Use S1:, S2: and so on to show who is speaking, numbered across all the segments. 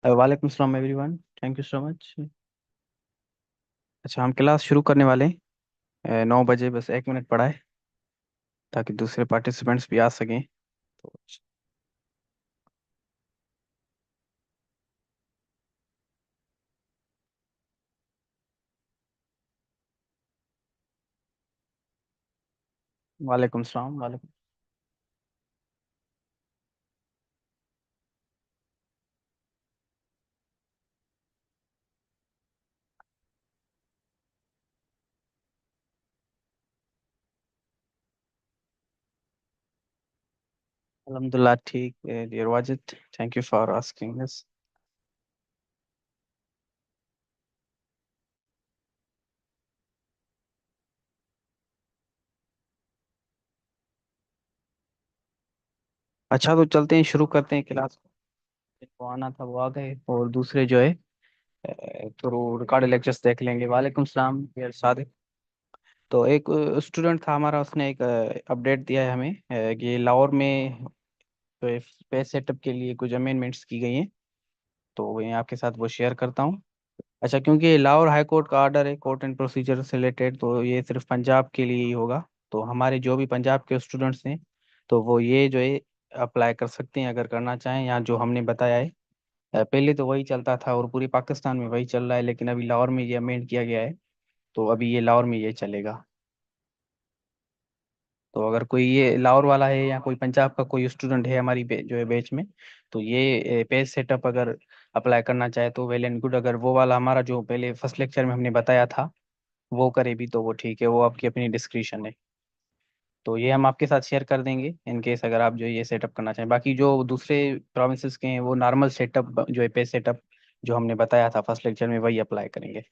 S1: वालेकुम सलाम everyone. Thank you so much. अच्छा, हम क्लास शुरू करने वाले हैं। 9 बजे, बस 1 मिनट पड़ा है ताकि दूसरे पार्टिसिपेंट्स भी आ सकें। तो वालेकुम सलाम। वालेकुम। अल्हम्दुलिल्लाह ठीक है dear Wajid. Thank you for asking this. अच्छा, तो चलते हैं, शुरू करते हैं क्लास को। जिनको आना था वो आ गए, और दूसरे जो है तो रिकॉर्डेड लेक्चर्स देख लेंगे। वालेकुम सलाम डियर सादिक। तो एक स्टूडेंट था हमारा, उसने एक अपडेट दिया है हमें कि लाहौर में जो स्पेस सेटअप के लिए कुछ अमेंडमेंट्स की गई हैं। तो मैं आपके साथ वो शेयर करता हूँ। अच्छा, क्योंकि ये लाहौर हाई कोर्ट का ऑर्डर है कोर्ट एंड प्रोसीजर से रिलेटेड, तो ये सिर्फ पंजाब के लिए ही होगा। तो हमारे जो भी पंजाब के स्टूडेंट्स हैं, तो वो ये जो है अप्लाई कर सकते हैं अगर करना चाहें, या जो हमने बताया है। पहले तो वही चलता था और पूरे पाकिस्तान में वही चल रहा है, लेकिन अभी लाहौर में ये अमेंड किया गया है। तो अभी ये लाहौर में ये चलेगा। तो अगर कोई ये लाहौर वाला है या कोई पंजाब का कोई स्टूडेंट है हमारी जो है बैच में, तो ये पेज सेटअप अगर अप्लाई करना चाहे तो वेल एंड गुड। अगर वो वाला हमारा जो पहले फर्स्ट लेक्चर में हमने बताया था वो करे भी तो वो ठीक है, वो आपकी अपनी डिस्क्रिप्शन है। तो ये हम आपके साथ शेयर कर देंगे इन केस अगर आप जो ये सेटअप करना चाहें। बाकी जो दूसरे प्रोविंसेस के हैं वो नॉर्मल सेटअप जो है पेज सेटअप जो हमने बताया था फर्स्ट लेक्चर में वही अप्लाई करेंगे।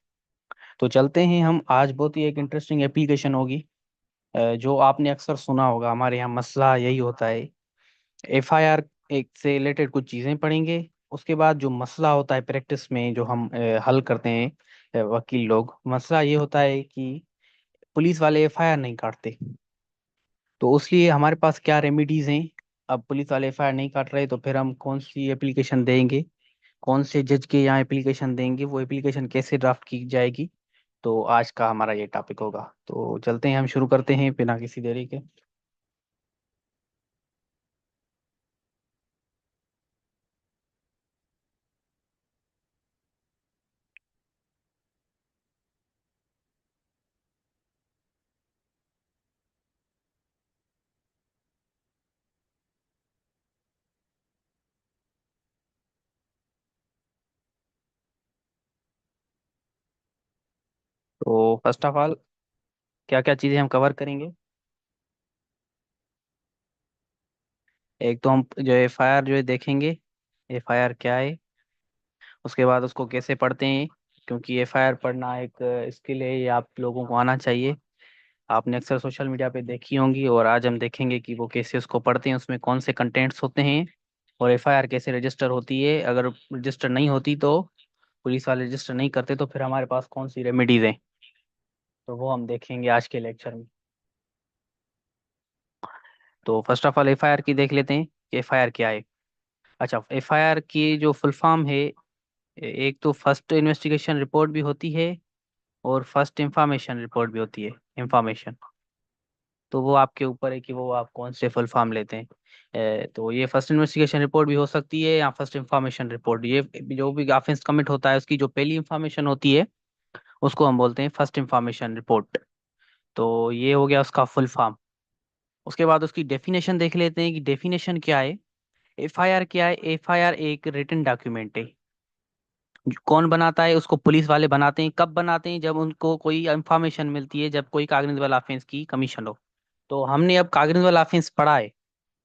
S1: तो चलते हैं हम। आज बहुत ही एक इंटरेस्टिंग एप्लीकेशन होगी। जो आपने अक्सर सुना होगा, हमारे यहाँ मसला यही होता है। एफआईआर एक से रिलेटेड कुछ चीज़ें पढ़ेंगे। उसके बाद जो मसला होता है प्रैक्टिस में जो हम हल करते हैं, वकील लोग, मसला ये होता है कि पुलिस वाले एफआईआर नहीं काटते। तो उसलिए हमारे पास क्या रेमेडीज हैं। अब पुलिस वाले एफआईआर नहीं काट रहे तो फिर हम कौन सी एप्लीकेशन देंगे, कौन से जज के यहाँ एप्लीकेशन देंगे, वो एप्लीकेशन कैसे ड्राफ्ट की जाएगी। तो आज का हमारा ये टॉपिक होगा। तो चलते हैं, हम शुरू करते हैं बिना किसी देरी के। तो फर्स्ट ऑफ ऑल क्या क्या चीज़ें हम कवर करेंगे। एक तो हम जो एफआईआर जो है देखेंगे, एफआईआर क्या है। उसके बाद उसको कैसे पढ़ते हैं, क्योंकि एफआईआर पढ़ना एक स्किल है, ये आप लोगों को आना चाहिए। आपने अक्सर सोशल मीडिया पे देखी होंगी, और आज हम देखेंगे कि वो कैसे उसको पढ़ते हैं, उसमें कौन से कंटेंट्स होते हैं, और एफआईआर कैसे रजिस्टर होती है। अगर रजिस्टर नहीं होती तो पुलिस वाले रजिस्टर नहीं करते तो फिर हमारे पास कौन सी रेमेडीज हैं, तो वो हम देखेंगे आज के लेक्चर में। तो फर्स्ट ऑफ ऑल एफआईआर की देख लेते हैं कि एफआईआर क्या है। अच्छा, एफआईआर की जो फुल फॉर्म है, एक तो फर्स्ट इन्वेस्टिगेशन रिपोर्ट भी होती है, और फर्स्ट इंफॉर्मेशन रिपोर्ट भी होती है। इंफॉर्मेशन तो वो आपके ऊपर है कि वो आप कौन से फुल फॉर्म लेते हैं। तो ये फर्स्ट इन्वेस्टिगेशन रिपोर्ट भी हो सकती है या फर्स्ट इंफॉर्मेशन रिपोर्ट। ये जो भी ऑफेंस कमिट होता है उसकी जो पहली इंफॉर्मेशन होती है उसको हम बोलते हैं फर्स्ट इंफॉर्मेशन रिपोर्ट। तो ये हो गया उसका फुल फॉर्म। उसके बाद उसकी डेफिनेशन देख लेते हैं कि डेफिनेशन क्या है। एफआईआर क्या है। एफआईआर एक रिटन डॉक्यूमेंट है। कौन बनाता है उसको? पुलिस वाले बनाते हैं। कब बनाते हैं? जब उनको कोई इंफॉर्मेशन मिलती है, जब कोई कागनिजबल ऑफेंस की कमीशन हो। तो हमने अब कागनिजबल ऑफेंस पढ़ा है,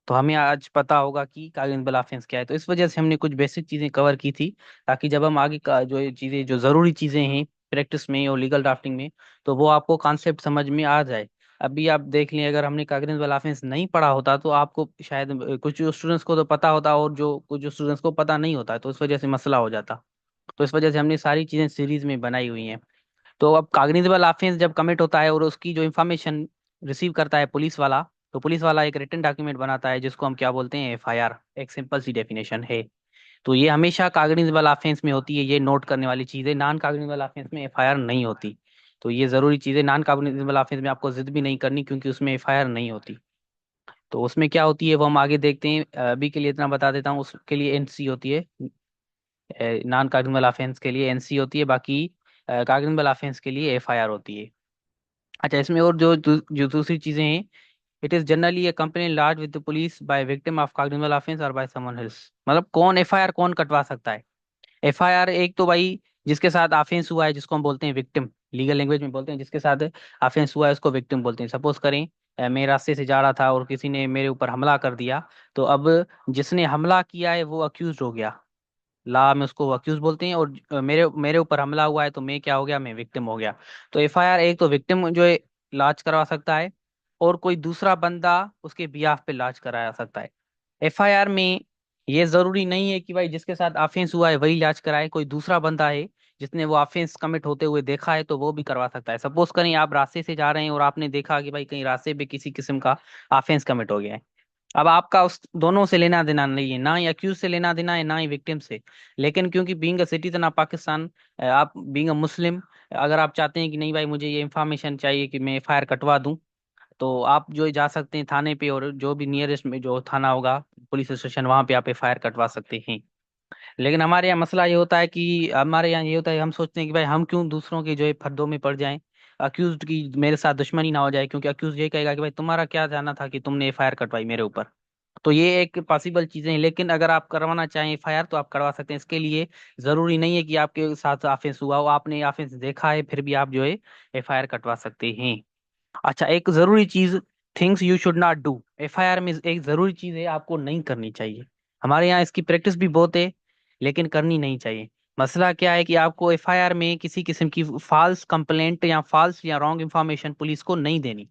S1: तो हमें आज पता होगा कि कागनिजबल ऑफेंस क्या है। तो इस वजह से हमने कुछ बेसिक चीजें कवर की थी, ताकि जब हम आगे का जो ये चीजें जो जरूरी चीजें हैं प्रैक्टिस में और लीगल ड्राफ्टिंग में, तो वो आपको कॉन्सेप्ट समझ में आ जाए। अभी आप देख लें, अगर हमने कागनिजबल ऑफेंस नहीं पढ़ा होता तो आपको शायद कुछ स्टूडेंट्स को तो पता होता और जो कुछ स्टूडेंट्स को पता नहीं होता, तो इस वजह से मसला हो जाता। तो इस वजह से हमने सारी चीजें सीरीज में बनाई हुई हैं। तो अब कॉग्निजेबल ऑफेंस जब कमिट होता है और उसकी जो इन्फॉर्मेशन रिसीव करता है पुलिस वाला, तो पुलिस वाला एक रिटन डॉक्यूमेंट बनाता है जिसको हम क्या बोलते हैं? एफआईआर। एक सिंपल सी डेफिनेशन है। तो ये हमेशा कॉग्निजेबल ऑफेंस में होती है, ये नोट करने वाली चीज है। नॉन कॉग्निजेबल ऑफेंस में एफआईआर नहीं होती। तो ये जरूरी चीज है, नॉन कॉग्निजेबल ऑफेंस में आपको जिद भी नहीं करनी, क्योंकि उसमें एफआईआर नहीं होती। तो उसमें क्या होती है वो हम आगे देखते हैं। अभी के लिए इतना बता देता हूँ, उसके लिए एनसी होती है। नॉन कॉग्निजेबल ऑफेंस के लिए एनसी होती है, बाकी कॉग्निजेबल ऑफेंस के लिए एफआईआर होती है। अच्छा, इसमें और जो दूसरी चीजें हैं, it is generally a complaint launch with the police by victim of cognizable offence और बाय समवन एल्स। मतलब कौन एफआईआर कौन कटवा सकता है? एफआईआर एक तो भाई जिसके साथ ऑफेंस हुआ है, जिसको हम बोलते हैं विक्टिम, लीगल लैंग्वेज में बोलते हैं, जिसके साथ ऑफेंस हुआ है उसको विक्टिम बोलते हैं। सपोज करें मैं रास्ते से जा रहा था और किसी ने मेरे ऊपर हमला कर दिया, तो अब जिसने हमला किया है वो अक्यूज हो गया, ला में उसको अक्यूज बोलते हैं। और मेरे मेरे ऊपर हमला हुआ है तो मैं क्या हो गया, मैं विक्टिम हो गया। तो एफआईआर एक तो विक्टिम जो है लॉन्च करवा सकता है, और कोई दूसरा बंदा उसके बिहाफ पे लॉन्च कराया सकता है। एफआईआर में ये जरूरी नहीं है कि भाई जिसके साथ ऑफेंस हुआ है वही लॉन्च कराए, कोई दूसरा बंदा है जिसने वो ऑफेंस कमिट होते हुए देखा है तो वो भी करवा सकता है। सपोज करें आप रास्ते से जा रहे हैं और आपने देखा कि भाई कहीं रास्ते पे किसी किस्म का ऑफेंस कमिट हो गया है। अब आपका उस दोनों से लेना देना नहीं है, ना ही अक्यूज से लेना देना है, ना ही विक्टिम से। लेकिन क्योंकि being a citizen of Pakistan, आप बीइंग अ मुस्लिम, अगर आप चाहते हैं कि नहीं भाई मुझे ये इन्फॉर्मेशन चाहिए कि मैं एफआईआर कटवा दूं, तो आप जो जा सकते हैं थाने पे, और जो भी नियरेस्ट में जो थाना होगा, पुलिस स्टेशन, वहां पे आप एफआईआर कटवा सकते हैं। लेकिन हमारे यहाँ मसला ये होता है कि हमारे यहाँ ये होता है, हम सोचते हैं कि भाई हम क्यों दूसरों के जो है फंदों में पड़ जाएं, अक्यूज की मेरे साथ दुश्मनी ना हो जाए, क्योंकि अक्यूज ये कहेगा कि भाई तुम्हारा क्या जाना था कि तुमने एफआईआर कटवाई मेरे ऊपर। तो ये एक पॉसिबल चीजें हैं। लेकिन अगर आप करवाना चाहें एफआईआर तो आप करवा सकते हैं। इसके लिए जरूरी नहीं है कि आपके साथ ऑफेंस हुआ हो, आपने ऑफेंस देखा है फिर भी आप जो है एफआईआर कटवा सकते हैं। अच्छा, एक जरूरी चीज, things you should not do. FIR में एक जरूरी चीज है आपको नहीं करनी चाहिए। हमारे यहाँ इसकी प्रैक्टिस भी बहुत है, लेकिन करनी नहीं चाहिए। मसला क्या है कि आपको एफआईआर में किसी किस्म की फॉल्स कंप्लेंट या फॉल्स या रॉन्ग इन्फॉर्मेशन पुलिस को नहीं देनी।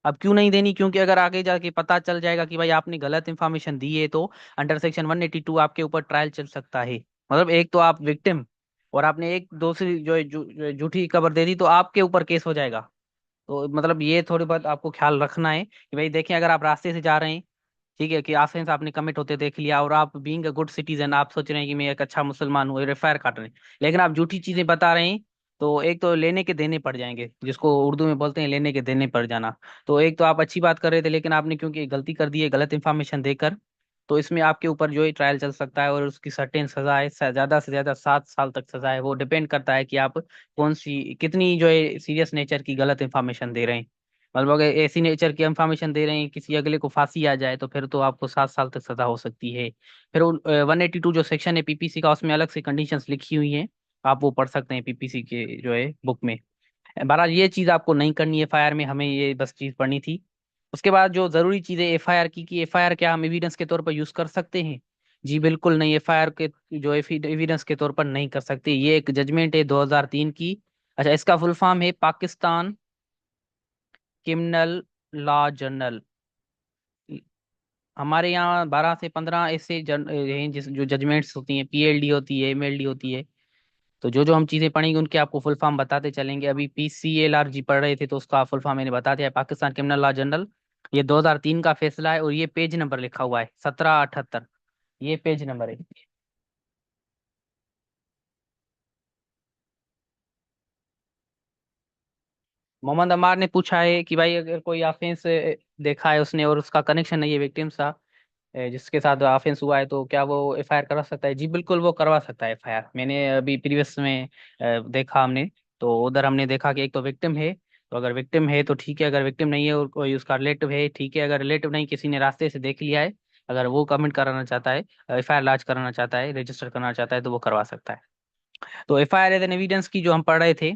S1: अब क्यों नहीं देनी? क्योंकि अगर आगे जाके पता चल जाएगा कि भाई आपने गलत इन्फॉर्मेशन दी है, तो अंडर सेक्शन 182 आपके ऊपर ट्रायल चल सकता है। मतलब एक तो आप विक्टिम, और आपने एक दूसरी जो है झूठी खबर दे दी, तो आपके ऊपर केस हो जाएगा। तो मतलब ये थोड़ी बहुत आपको ख्याल रखना है कि भाई देखिए, अगर आप रास्ते से जा रहे हैं, ठीक है, कि ऑफेंस आपने कमिट होते देख लिया, और आप बीइंग अ गुड सिटीजन आप सोच रहे हैं कि मैं एक अच्छा मुसलमान हूँ, एफआईआर काट रहे हैं, लेकिन आप झूठी चीजें बता रहे हैं, तो एक तो लेने के देने पड़ जाएंगे, जिसको उर्दू में बोलते हैं लेने के देने पड़ जाना। तो एक तो आप अच्छी बात कर रहे थे, लेकिन आपने क्योंकि गलती कर दी है गलत इन्फॉर्मेशन देकर, तो इसमें आपके ऊपर जो है ट्रायल चल सकता है, और उसकी सर्टेन सजा है, ज्यादा से ज्यादा 7 साल तक सजा है। वो डिपेंड करता है कि आप कौन सी कितनी जो है सीरियस नेचर की गलत इन्फॉर्मेशन दे रहे हैं। मतलब अगर ऐसी नेचर की इंफॉर्मेशन दे रहे हैं किसी अगले को फांसी आ जाए, तो फिर तो आपको 7 साल तक सजा हो सकती है। फिर 182 जो सेक्शन है पीपीसी का, उसमें अलग से कंडीशंस लिखी हुई हैं, आप वो पढ़ सकते हैं पीपीसी के जो है बुक में। बहरहाल ये चीज आपको नहीं करनी है एफआईआर में, हमें ये बस चीज पढ़नी थी। उसके बाद जो जरूरी चीज है एफआईआर की, कि एफआईआर क्या हम एविडेंस के तौर पर यूज कर सकते हैं? जी बिल्कुल नहीं, एफआईआर के जो एविडेंस के तौर पर नहीं कर सकते। ये एक जजमेंट है 2003 की। अच्छा, इसका फुल फॉर्म है पाकिस्तान क्रिमिनल लॉ जर्नल। हमारे यहाँ 12 से 15 ऐसे हैं जिस जो जजमेंट्स होती हैं, पीएलडी होती है, एमएलडी होती है। तो जो जो हम चीजें पढ़ेंगे उनके आपको फुल फॉर्म बताते चलेंगे। अभी पीसीएलआर जी पढ़ रहे थे तो उसका फुल फॉर्म मैंने बता दिया है, पाकिस्तान क्रिमिनल लॉ जनरल। ये 2003 का फैसला है, और ये पेज नंबर लिखा हुआ है 1778। ये पेज नंबर है। मोहम्मद अमार ने पूछा है कि भाई अगर कोई ऑफेंस देखा है उसने, और उसका कनेक्शन नहीं है विक्टिम सा, जिसके साथ ऑफेंस हुआ है, तो क्या वो एफआईआर करवा सकता है? जी बिल्कुल, वो करवा सकता है एफआईआर। मैंने अभी प्रीवियस में देखा हमने, तो उधर हमने देखा कि एक तो विक्टिम है, तो अगर विक्टिम है तो ठीक है, अगर विक्टिम नहीं है और कोई उसका रिलेटिव है, ठीक है, अगर रिलेटिव नहीं, किसी ने रास्ते से देख लिया है, अगर वो कमेंट कराना चाहता है, एफआईआर लॉन्च कराना चाहता है, रजिस्टर करना चाहता है, तो वो करवा सकता है। तो एफआईआर एज एन एविडेंस की जो हम पढ़ रहे थे,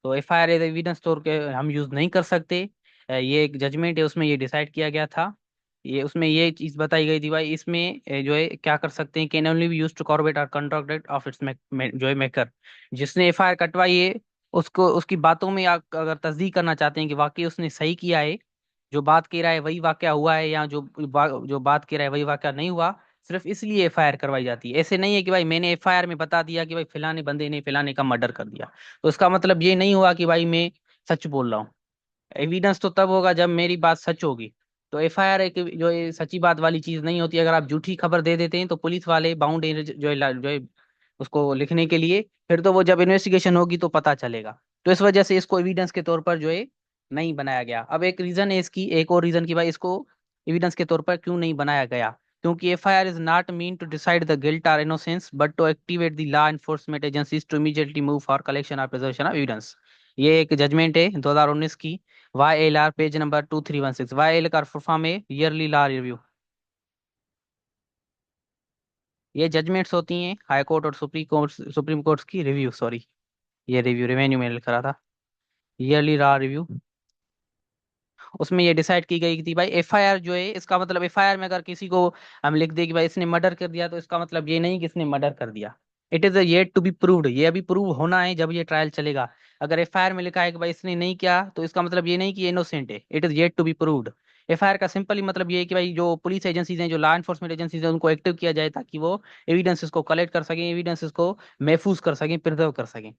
S1: तो एफआईआर एज एविडेंस तौर के हम यूज नहीं कर सकते। ये एक जजमेंट है, उसमें ये डिसाइड किया गया था। ये उसमें ये चीज बताई गई थी भाई, इसमें जो है क्या कर सकते हैं, can only be use to combat और कंट्रोक्टेड ऑफ इट्स जो है मेकर। जिसने एफआईआर कटवाई है उसको उसकी बातों में अगर तस्दीक करना चाहते हैं कि वाकई उसने सही किया है, जो बात कह रहा है वही वाकया हुआ है, या जो बात कह रहा है वही वाकया नहीं हुआ, सिर्फ इसलिए एफआईआर करवाई जाती है। ऐसे नहीं है कि भाई मैंने एफआईआर में बता दिया कि भाई फिलाने बंदे ने फिलाने का मर्डर कर दिया, तो उसका मतलब ये नहीं हुआ कि भाई मैं सच बोल रहा हूँ। एविडेंस तो तब होगा जब मेरी बात सच होगी। तो एफआईआर एक जो है सच्ची बात वाली चीज नहीं होती। अगर आप झूठी खबर दे देते हैं तो पुलिस वाले बाउंड है जो है उसको लिखने के लिए। फिर तो वो जब इन्वेस्टिगेशन होगी तो पता चलेगा। तो इस वजह से इसको एविडेंस के तौर पर जो है नहीं बनाया गया। अब एक रीजन है इसकी, एक और रीजन की भाई इसको एविडेंस के तौर पर क्यों नहीं बनाया गया। क्योंकि FIR is not mean to decide the guilt और innocence but to activate the law enforcement agencies to immediately move for collection और प्रिजर्वेशन ऑफ एविडेंस। ये एक जजमेंट है 2019 की, YLR पेज नंबर 2316। YL का फुल फॉर्म है yearly law review. ये judgements होती हैं हाई कोर्ट और सुप्रीम कोर्ट की रिव्यू, सॉरी ये रिव्यू रेवेन्यू में लिख रहा था, ईयरली लॉ रिव्यू। उसमें ये डिसाइड की गई थी भाई एफआईआर जो है इसका मतलब एफआईआर में अगर किसी को हम लिख दे कि भाई इसने मर्डर कर दिया तो इसका मतलब ये नहीं कि इसने मर्डर कर दिया। It is yet to be proved, ये अभी प्रूव होना है जब ये ट्रायल चलेगा। अगर एफआईआर में लिखा है कि भाई इसने नहीं किया तो इसका मतलब ये नहीं कि ये इनोसेंट है, it is yet to be proved. FIR का सिंपल ही मतलब ये है कि भाई जो पुलिस एजेंसीज हैं, जो लॉ एनफोर्समेंट एजेंसीज हैं, उनको एक्टिव किया जाए ताकि वो एविडेंसेस को कलेक्ट कर सकें, एविडेंसेस को महफूज कर सकें, प्रिजर्व कर सकें।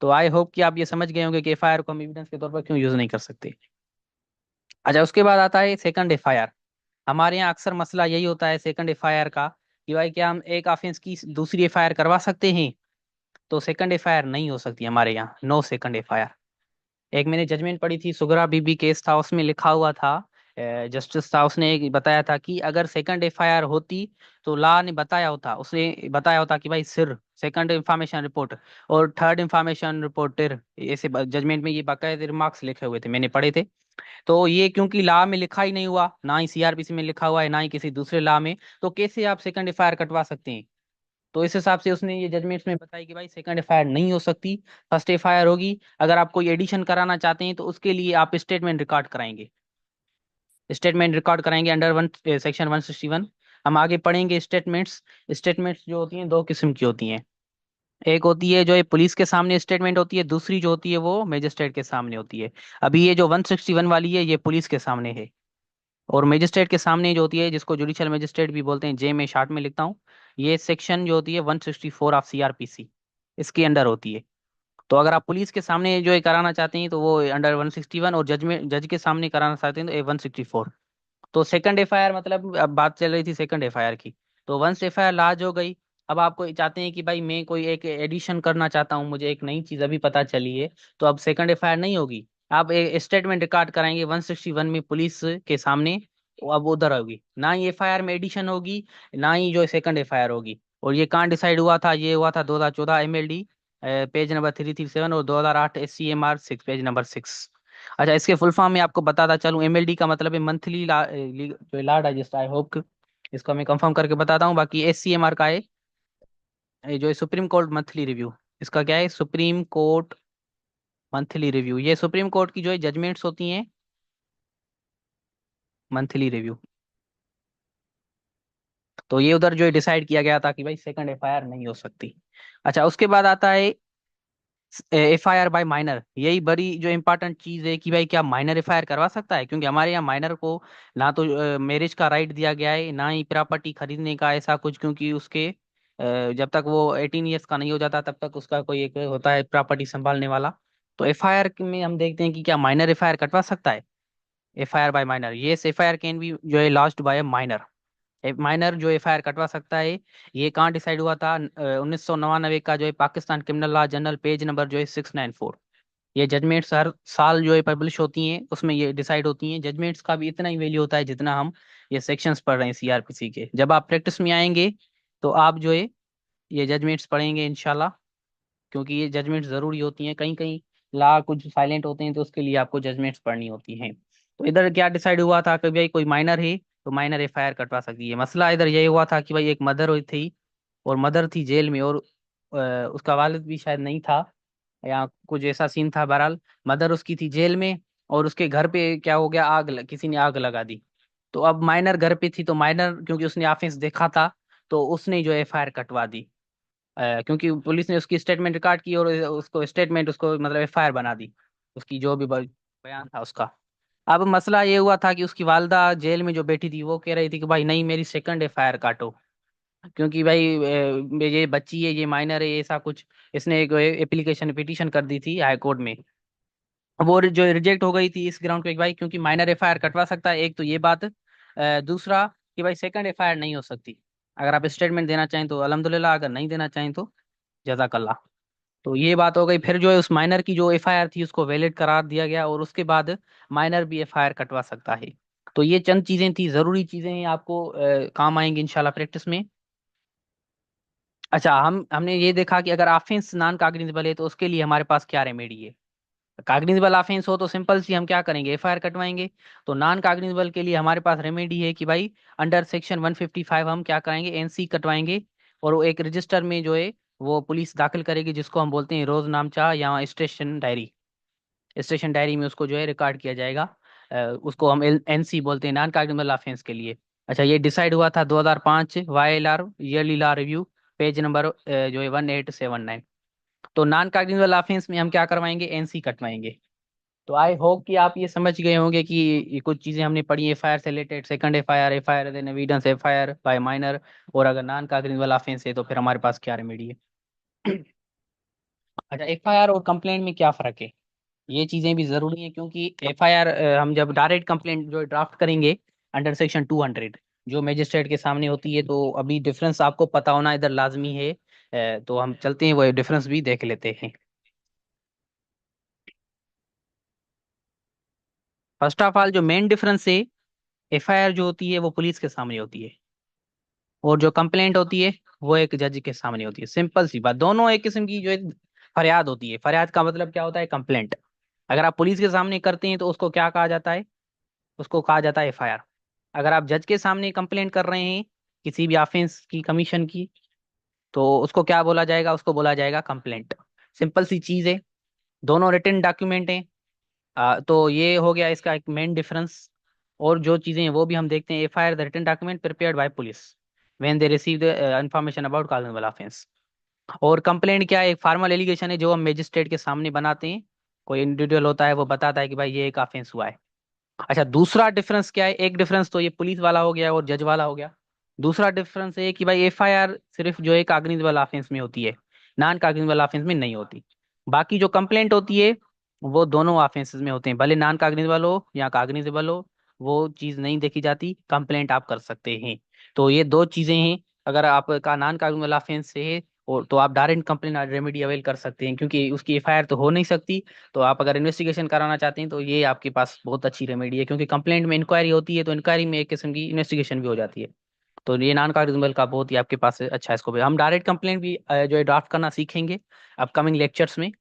S1: तो आई होप कि आप ये समझ गए होंगे कि एफआईआर को हम एविडेंस के तौर पर क्यों यूज नहीं कर सकते। अच्छा, उसके बाद आता है सेकंड एफआईआर। हमारे यहाँ अक्सर मसला यही होता है सेकंड एफआईआर का कि भाई क्या हम एक ऑफेंस की दूसरी एफआईआर करवा सकते हैं। तो सेकंड एफआईआर नहीं हो सकती हमारे यहाँ, नो सेकंड एफआईआर। एक मैंने जजमेंट पढ़ी थी, सुगरा बीबी केस था, उसमें लिखा हुआ था, जस्टिस था उसने एक बताया था कि अगर सेकंड एफआईआर होती तो लॉ ने बताया होता, उसने बताया होता कि भाई सिर सेकंड इंफॉर्मेशन रिपोर्ट और थर्ड इंफॉर्मेशन रिपोर्टर, ऐसे जजमेंट में ये बाकायदे रिमार्क्स लिखे हुए थे, मैंने पढ़े थे। तो ये क्योंकि लॉ में लिखा ही नहीं हुआ, ना ही सीआरपीसी में लिखा हुआ है, ना ही किसी दूसरे लॉ में, तो कैसे आप सेकंड एफआईआर कटवा सकते हैं। तो इस हिसाब से उसने ये जजमेंट्स में बताई कि भाई सेकंड एफआईआर नहीं हो सकती, फर्स्ट एफआईआर होगी। अगर आप कोई एडिशन कराना चाहते हैं तो उसके लिए आप स्टेटमेंट रिकॉर्ड कराएंगे, स्टेटमेंट रिकॉर्ड कराएंगे अंडर वन सेक्शन 161। हम आगे पढ़ेंगे स्टेटमेंट्स। स्टेटमेंट्स जो होती हैं दो किस्म की होती हैं, एक होती है जो ये पुलिस के सामने स्टेटमेंट होती है, दूसरी जो होती है वो मजिस्ट्रेट के सामने होती है। अभी ये जो 161 वाली है ये पुलिस के सामने है। और मजिस्ट्रेट के सामने जो होती है, जिसको जुडिशियल मजिस्ट्रेट भी बोलते हैं, जे में शार्ट में लिखता हूँ, ये सेक्शन जो होती है 164 ऑफ सीआरपीसी, इसके अंडर होती है। तो अगर आप पुलिस के सामने जो है कराना चाहते हैं तो वो अंडर 161, और जज में जज के सामने कराना चाहते हैं तो 164। तो सेकंड एफआईआर मतलब अब बात चल रही थी सेकंड एफआईआर की। तो वंस एफआईआर लाज हो गई, अब आपको चाहते हैं कि भाई मैं कोई एक एडिशन करना चाहता हूँ, मुझे एक नई चीज अभी पता चली है, तो अब सेकंड एफआईआर नहीं होगी। आप एक स्टेटमेंट रिकॉर्ड कराएंगे 161 में पुलिस के सामने, वो अब उधर होगी, ना ही एफआईआर में एडिशन होगी, ना ही जो सेकंड एफआईआर होगी। और ये कहाँ डिसाइड हुआ था, ये हुआ था 2014 एमएलडी पेज नंबर 337, और 2008 SCMR 6 पेज नंबर 6। अच्छा, इसके फुल फॉर्म में आपको बताता चलूं, एमएलडी का मतलब है मंथली जो लॉ डाइजेस्ट, आई होप इसको मैं कंफर्म करके बताता हूँ। बाकी SCMR का है जो है सुप्रीम कोर्ट मंथली रिव्यू। इसका क्या है, सुप्रीम कोर्ट मंथली रिव्यू, ये सुप्रीम कोर्ट की जो है जजमेंट्स होती हैं मंथली रिव्यू। तो ये उधर जो है डिसाइड किया गया था कि भाई सेकंड एफआईआर नहीं हो सकती। अच्छा, उसके बाद आता है एफआईआर बाय माइनर। यही बड़ी जो इंपॉर्टेंट चीज है कि भाई क्या माइनर एफआईआर करवा सकता है, क्योंकि हमारे यहाँ माइनर को ना तो मैरिज का राइट दिया गया है, ना ही प्रॉपर्टी खरीदने का ऐसा कुछ, क्योंकि उसके जब तक वो 18 ईयर्स का नहीं हो जाता तब तक उसका कोई एक होता है प्रॉपर्टी संभालने वाला। तो एफआईआर में हम देखते हैं कि क्या माइनर एफआईआर कटवा सकता है। FIR by minor, yes FIR can be जो है लॉन्च्ड बाय माइनर। माइनर जो एफआईआर कटवा सकता है। ये कहाँ डिसाइड हुआ था, 1999 का जो है Pakistan criminal law general page number जो है 694। ये जजमेंट्स हर साल जो है पब्लिश होती हैं, उसमें ये डिसाइड होती हैं। जजमेंट्स का भी इतना ही वैल्यू होता है जितना हम ये सेक्शंस पढ़ रहे हैं सीआरपीसी के। जब आप प्रैक्टिस में आएंगे तो आप जो है ये जजमेंट्स पढ़ेंगे इंशाल्लाह, क्योंकि ये जजमेंट जरूरी होती हैं। कहीं कहीं ला कुछ साइलेंट होते हैं तो उसके लिए आपको जजमेंट्स पढ़नी होती हैं। तो इधर क्या डिसाइड हुआ था कि भाई कोई माइनर है तो माइनर एफआईआर कटवा सकती है। मसला इधर यही हुआ था कि भाई एक मदर हुई थी, और मदर थी जेल में, और उसका वालिद भी शायद नहीं था, या कुछ ऐसा सीन था। बहरहाल मदर उसकी थी जेल में, और उसके घर पे क्या हो गया, किसी ने आग लगा दी। तो अब माइनर घर पे थी, तो माइनर क्योंकि उसने ऑफेंस देखा था तो उसने जो एफआईआर कटवा दी। क्योंकि पुलिस ने उसकी स्टेटमेंट रिकॉर्ड की और उसको स्टेटमेंट उसको मतलब एफआईआर बना दी, उसकी जो भी बयान था उसका। अब मसला ये हुआ था कि उसकी वालदा जेल में जो बैठी थी वो कह रही थी कि भाई नहीं मेरी सेकंड एफआईआर काटो, क्योंकि भाई ये बच्ची है, ये माइनर है, ऐसा कुछ। इसने एक एप्लीकेशन पिटीशन कर दी थी हाई कोर्ट में। वो जो रिजेक्ट हो गई थी इस ग्राउंड पे कि भाई क्योंकि माइनर एफआईआर कटवा सकता है, एक तो ये बात। दूसरा कि भाई सेकंड एफआईआर नहीं हो सकती। अगर आप स्टेटमेंट देना चाहें तो अल्हम्दुलिल्लाह, अगर नहीं देना चाहें तो जजाकल्ला। तो ये बात हो गई। फिर जो है उस माइनर की जो एफआईआर थी उसको वैलिड करार दिया गया, और उसके बाद माइनर भी एफआईआर कटवा सकता है। तो ये चंद चीजें थी, जरूरी चीजें हैं, आपको काम आएंगी इंशाल्लाह प्रैक्टिस में। अच्छा, हमने ये देखा कि अगर ऑफेंस नॉन कॉग्निजेबल है तो उसके लिए हमारे पास क्या रेमेडी है। कॉग्निजेबल ऑफेंस हो तो सिंपल सी हम क्या करेंगे, एफआईआर कटवाएंगे। तो नॉन कॉग्निजेबल के लिए हमारे पास रेमेडी है कि भाई अंडर सेक्शन 155 हम क्या कराएंगे, एनसी कटवाएंगे। और वो एक रजिस्टर में जो है वो पुलिस दाखिल करेगी, जिसको हम बोलते हैं रोज नामचा या स्टेशन डायरी। स्टेशन डायरी में उसको जो है रिकॉर्ड किया जाएगा। उसको हम एनसी बोलते हैं, नॉन कॉग्निजेबल ऑफेंस के लिए। अच्छा, ये डिसाइड हुआ था 2005 YLR yearly law review, page number जो है 1879। तो नॉन कॉग्निजेबल ऑफेंस में हम क्या करवाएंगे, एनसी कटवाएंगे। तो आई होप कि आप ये समझ गए होंगे कि ये कुछ चीजें हमने पढ़ी एफआईआर से related, second FIR, FIR then evidence, FIR by minor, और अगर नॉन कॉग्निजेबल ऑफेंस है तो फिर हमारे पास क्या रेमेडी है। अच्छा, एफआईआर और कंप्लेंट में क्या फर्क है, ये चीजें भी जरूरी है, क्योंकि एफआईआर हम जब डायरेक्ट कंप्लेंट जो ड्राफ्ट करेंगे अंडर सेक्शन 200 जो मजिस्ट्रेट के सामने होती है, तो अभी डिफरेंस आपको पता होना इधर लाजमी है। तो हम चलते हैं वो डिफरेंस भी देख लेते हैं। फर्स्ट ऑफ ऑल जो मेन डिफरेंस है, एफआईआर जो होती है वो पुलिस के सामने होती है, और जो कंप्लेंट होती है वो एक जज के सामने होती है। सिंपल सी बात, दोनों एक किस्म की जो है फरियाद होती है। फरियाद का मतलब क्या होता है, कंप्लेंट। अगर आप पुलिस के सामने करते हैं तो उसको क्या कहा जाता है, उसको कहा जाता है एफआईआर। अगर आप जज के सामने कंप्लेंट कर रहे हैं किसी भी ऑफेंस की, कमीशन की, तो उसको क्या बोला जाएगा, उसको बोला जाएगा कंप्लेंट। सिंपल सी चीज है, दोनों रिटन डॉक्यूमेंट हैं। तो ये हो गया इसका एक मेन डिफरेंस। और जो चीजें हैं वो भी हम देखते हैं, FIR the written document prepared by police when they receive the information about cognizable offence. और कंप्लेंट क्या है, एक फॉर्मल एलिगेशन है जो हम मजिस्ट्रेट के सामने बनाते हैं। कोई इंडिविजुअल होता है वो बताता है कि भाई ये एक ऑफेंस हुआ है। अच्छा, दूसरा डिफरेंस क्या है, एक डिफरेंस तो ये पुलिस वाला हो गया और जज वाला हो गया। दूसरा डिफरेंस है कि भाई एफआईआर सिर्फ जो है कागनिजेबल ऑफेंस में होती है, नॉन कागनिजेबल ऑफेंस में नहीं होती। बाकी जो कंप्लेंट होती है वो दोनों ऑफेंसेस में होते हैं, भले नॉन कागनिजेबल हो या कागनिजेबल हो, वो चीज नहीं देखी जाती, कंप्लेंट आप कर सकते हैं। तो ये दो चीजें हैं। अगर आपका नॉन कागनिजेबल ऑफेंस है और तो आप डायरेक्ट कंप्लेंट रेमेडी अवेल कर सकते हैं, क्योंकि उसकी एफआईआर तो हो नहीं सकती। तो आप अगर इन्वेस्टिगेशन कराना चाहते हैं तो ये आपके पास बहुत अच्छी रेमेडी है, क्योंकि कंप्लेंट में इंक्वायरी होती है तो इंक्वायरी में एक किस्म की इन्वेस्टिगेशन भी हो जाती है। तो ये नॉन कॉग्निजेबल का बहुत ही आपके पास अच्छा स्कोप है। हम डायरेक्ट कंप्लेंट भी जो है ड्राफ्ट करना सीखेंगे अपकमिंग लेक्चर्स में।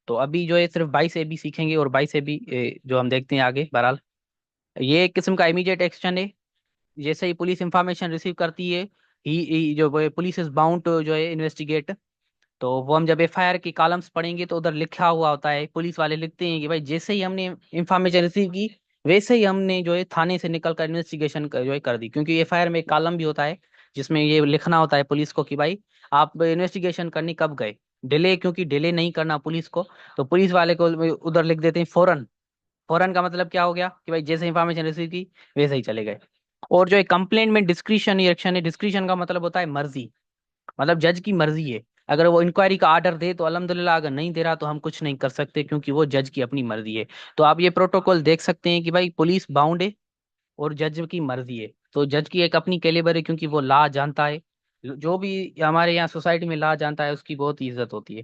S1: तो अभी जो है सिर्फ 22 AB सीखेंगे, और 22 AB जो हम देखते हैं आगे। बहरहाल ये एक किस्म का इमीडिएट एक्शन है। जैसे ही पुलिस इंफॉर्मेशन रिसीव करती है, ही जो पुलिस इज बाउंड टू जो है इन्वेस्टिगेट। तो वो हम जब एफआईआर की कॉलम्स पढ़ेंगे तो उधर लिखा हुआ होता है, पुलिस वाले लिखते हैं कि भाई जैसे ही हमने इंफॉर्मेशन रिसीव की वैसे ही हमने जो है थाने से निकल कर इन्वेस्टिगेशन जो है कर दी। क्योंकि एफआईआर में एक कॉलम भी होता है जिसमें ये लिखना होता है पुलिस को कि भाई आप इन्वेस्टिगेशन करने कब गए। डिले, क्योंकि डिले नहीं करना पुलिस को, तो पुलिस वाले को उधर लिख देते हैं फौरन। फौरन का मतलब क्या हो गया कि भाई जैसे इंफॉर्मेशन रिसीव की वैसे ही चले गए। और जो है कंप्लेंट में डिस्क्रिशन एक्शन है, डिस्क्रिशन का मतलब होता है मर्जी। मतलब जज की मर्जी है, अगर वो इंक्वायरी का आर्डर दे तो अल्हम्दुलिल्लाह, अगर नहीं दे रहा तो हम कुछ नहीं कर सकते, क्योंकि वो जज की अपनी मर्जी है। तो आप ये प्रोटोकॉल देख सकते हैं कि भाई पुलिस बाउंड है और जज की मर्जी है। तो जज की एक अपनी कैलिबर है, क्योंकि वो लॉ जानता है। जो भी हमारे यहाँ सोसाइटी में लॉ जानता है उसकी बहुत ही इज्जत होती है।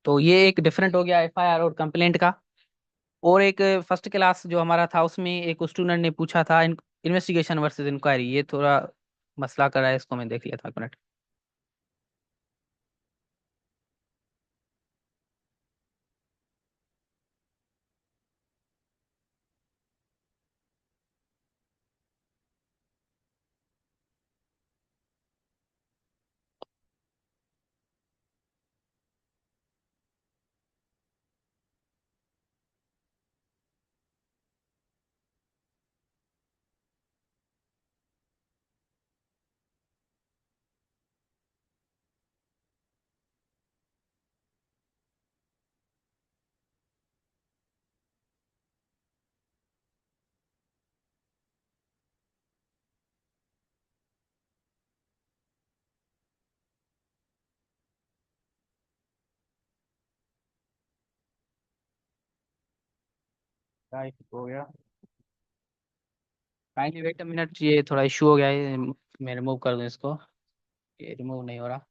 S1: तो ये एक डिफरेंट हो गया एफआईआर और कंप्लेंट का। और एक फर्स्ट क्लास जो हमारा था उसमें एक स्टूडेंट ने पूछा था इन्वेस्टिगेशन वर्सेस इंक्वायरी, ये थोड़ा मसला करा है, इसको मैं देख लिया था, एक मिनट। क्या इशू हो गया? काइंडली वेट अ मिनट, ये थोड़ा इशू हो गया है। मैं रिमूव कर दूं इसको। ये रिमूव नहीं हो रहा।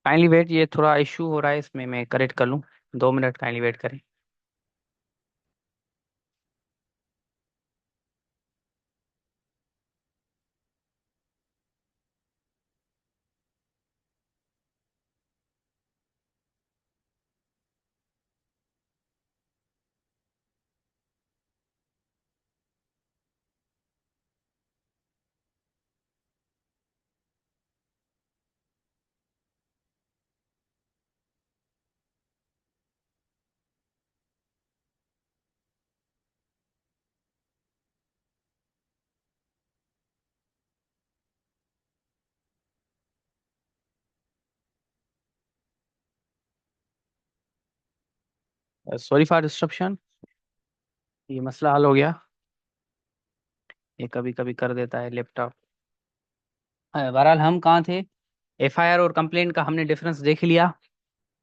S1: काइंडली वेट, ये थोड़ा इशू हो रहा है, इसमें मैं करेक्ट कर लूँ। 2 मिनट काइंडली वेट करें। Sorry for disruption. ये मसला हल हो गया। ये कभी कभी कर देता है लैपटॉप। बहरहाल हम कहाँ थे? एफआईआर और कंप्लेंट का हमने डिफरेंस देख लिया।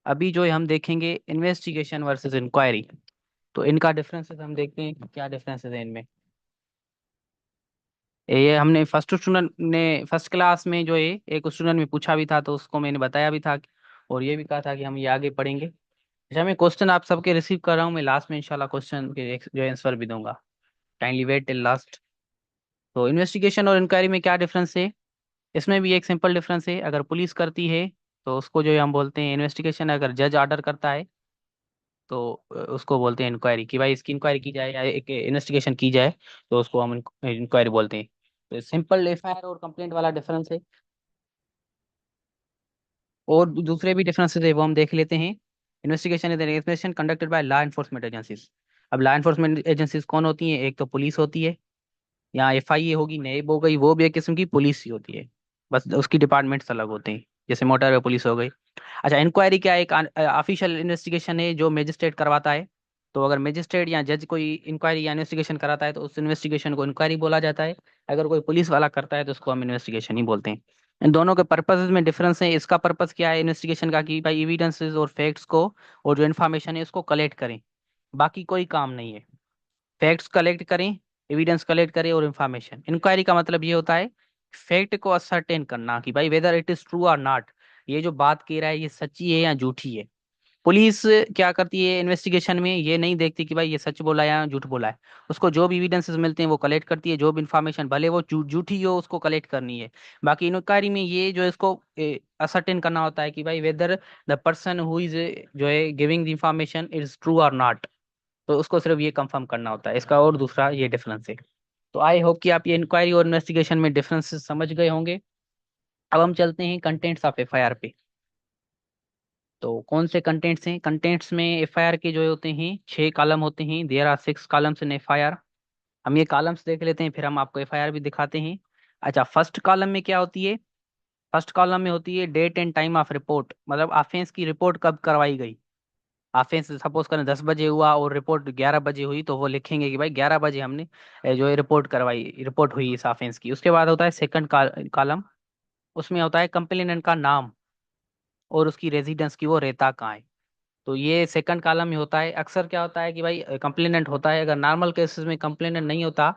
S1: अभी जो है हम देखेंगे इन्वेस्टिगेशन वर्सेस इंक्वायरी। तो इनका डिफरेंसेस हम देखते हैं क्या डिफरेंसेस है इनमें। ये हमने फर्स्ट स्टूडेंट ने फर्स्ट क्लास में जो है एक स्टूडेंट में पूछा भी था, तो उसको मैंने बताया भी था। और ये भी कहा था कि हम ये आगे पढ़ेंगे। अच्छा, मैं क्वेश्चन आप सबके रिसीव कर रहा हूँ। मैं लास्ट में इंशाल्लाह क्वेश्चन के जो आंसर भी दूंगा। Kindly wait till last. तो इन्वेस्टिगेशन और इंक्वायरी में क्या डिफरेंस है? इसमें भी एक सिंपल डिफरेंस है। अगर पुलिस करती है तो उसको जो है हम बोलते हैं इन्वेस्टिगेशन। अगर जज ऑर्डर करता है तो उसको बोलते हैं इंक्वायरी, कि भाई इसकी इंक्वायरी की जाए या एक इन्वेस्टिगेशन की जाए। तो उसको हम इंक्वायरी बोलते हैं। तो सिंपल एफआईआर और कंप्लेंट वाला डिफरेंस है। और दूसरे भी डिफरेंसेस है, वो हम देख लेते हैं। Investigation is investigation conducted by law enforcement agencies. अब लॉ एनफोर्समेंट एजेंसीज कौन होती हैं? एक तो पुलिस होती है, यहाँ एफआईए होगी, नैब हो गई, वो भी एक किस्म की पुलिस ही होती है। बस उसकी डिपार्टमेंट्स अलग होते हैं। जैसे मोटर वे पुलिस हो गई। अच्छा, इंक्वायरी क्या है? एक ऑफिशियल इन्वेस्टिगेशन है जो मजिस्ट्रेट करवाता है। तो अगर मजिस्ट्रेट या जज कोई इंक्वायरी या इन्वेस्टिगेशन कराता है तो उस इन्वेस्टिगेशन को इंक्वायरी बोला जाता है। अगर कोई पुलिस वाला करता है तो उसको हम इन्वेस्टिगेशन ही बोलते हैं। इन दोनों के पर्पसेस में डिफरेंस है। इसका पर्पस क्या है इन्वेस्टिगेशन का? कि भाई एविडेंसेस और फैक्ट्स को और जो इन्फॉर्मेशन है उसको कलेक्ट करें। बाकी कोई काम नहीं है। फैक्ट्स कलेक्ट करें, एविडेंस कलेक्ट करें और इन्फॉर्मेशन। इंक्वायरी का मतलब ये होता है फैक्ट को असरटेन करना, कि भाई वेदर इट इज ट्रू और नॉट। ये जो बात कह रहा है ये सच्ची है या झूठी है। पुलिस क्या करती है इन्वेस्टिगेशन में? ये नहीं देखती कि भाई ये सच बोला है या झूठ बोला है। उसको जो भी एविडेंसेस मिलते हैं वो कलेक्ट करती है। जो भी इन्फॉर्मेशन भले वो झूठी हो उसको कलेक्ट करनी है। बाकी इंक्वायरी में ये जो इसको असरटेन करना होता है कि भाई whether the person who is जो है giving the information is true और नॉट। तो उसको सिर्फ ये कंफर्म करना होता है। इसका और दूसरा ये डिफरेंस है। तो आई होप कि आप ये इंक्वायरी और इन्वेस्टिगेशन में डिफरेंसेस समझ गए होंगे। अब हम चलते हैं कंटेंट्स ऑफ एफआईआर पे। तो कौन से कंटेंट्स हैं? कंटेंट्स में एफआईआर के जो होते हैं 6 कॉलम होते हैं। There are 6 columns in FIR. हम ये कॉलम्स देख लेते हैं, फिर हम आपको एफआईआर भी दिखाते हैं। अच्छा, फर्स्ट कॉलम में क्या होती है? फर्स्ट कॉलम में होती है date and time of report, मतलब ऑफेंस की रिपोर्ट कब करवाई गई। ऑफेंस सपोज करें 10 बजे हुआ और रिपोर्ट 11 बजे हुई, तो वो लिखेंगे कि भाई 11 बजे हमने जो है रिपोर्ट करवाई, रिपोर्ट हुई इस ऑफेंस की। उसके बाद होता है सेकंड कॉलम। उसमें होता है कंप्लेनेंट का नाम और उसकी रेजिडेंस की, वो रहता कहाँ है। तो ये सेकंड कॉलम में होता है। अक्सर क्या होता है कि भाई कंप्लेनेंट होता है, अगर नॉर्मल केसेस में कंप्लेनेंट नहीं होता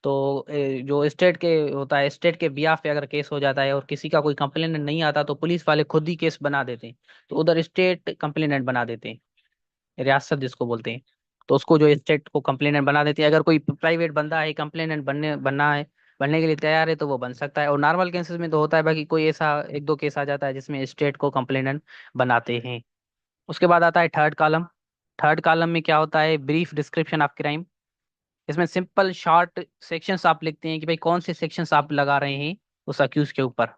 S1: तो जो स्टेट के होता है, स्टेट के बिहाफ पे अगर केस हो जाता है और किसी का कोई कंप्लेनेंट नहीं आता तो पुलिस वाले खुद ही केस बना देते हैं। तो उधर स्टेट कंप्लेनेंट बना देते हैं, रियासत जिसको बोलते हैं। तो उसको जो स्टेट को कंप्लेनेंट बना देती है। अगर कोई प्राइवेट बंदा है कंप्लेनेंट बनना है, बनने के लिए तैयार है, तो वो बन सकता है। और नॉर्मल केसेस में तो होता है बाकी कोई ऐसा एक दो केस आ जाता है जिसमें स्टेट को कंप्लेनेंट बनाते हैं। उसके बाद आता है थर्ड कॉलम। थर्ड कॉलम में क्या होता है, ब्रीफ डिस्क्रिप्शन ऑफ क्राइम। इसमें सिंपल शॉर्ट सेक्शंस आप लिखते हैं कि भाई कौन से सेक्शंस आप लगा रहे हैं उस अक्यूज के ऊपर।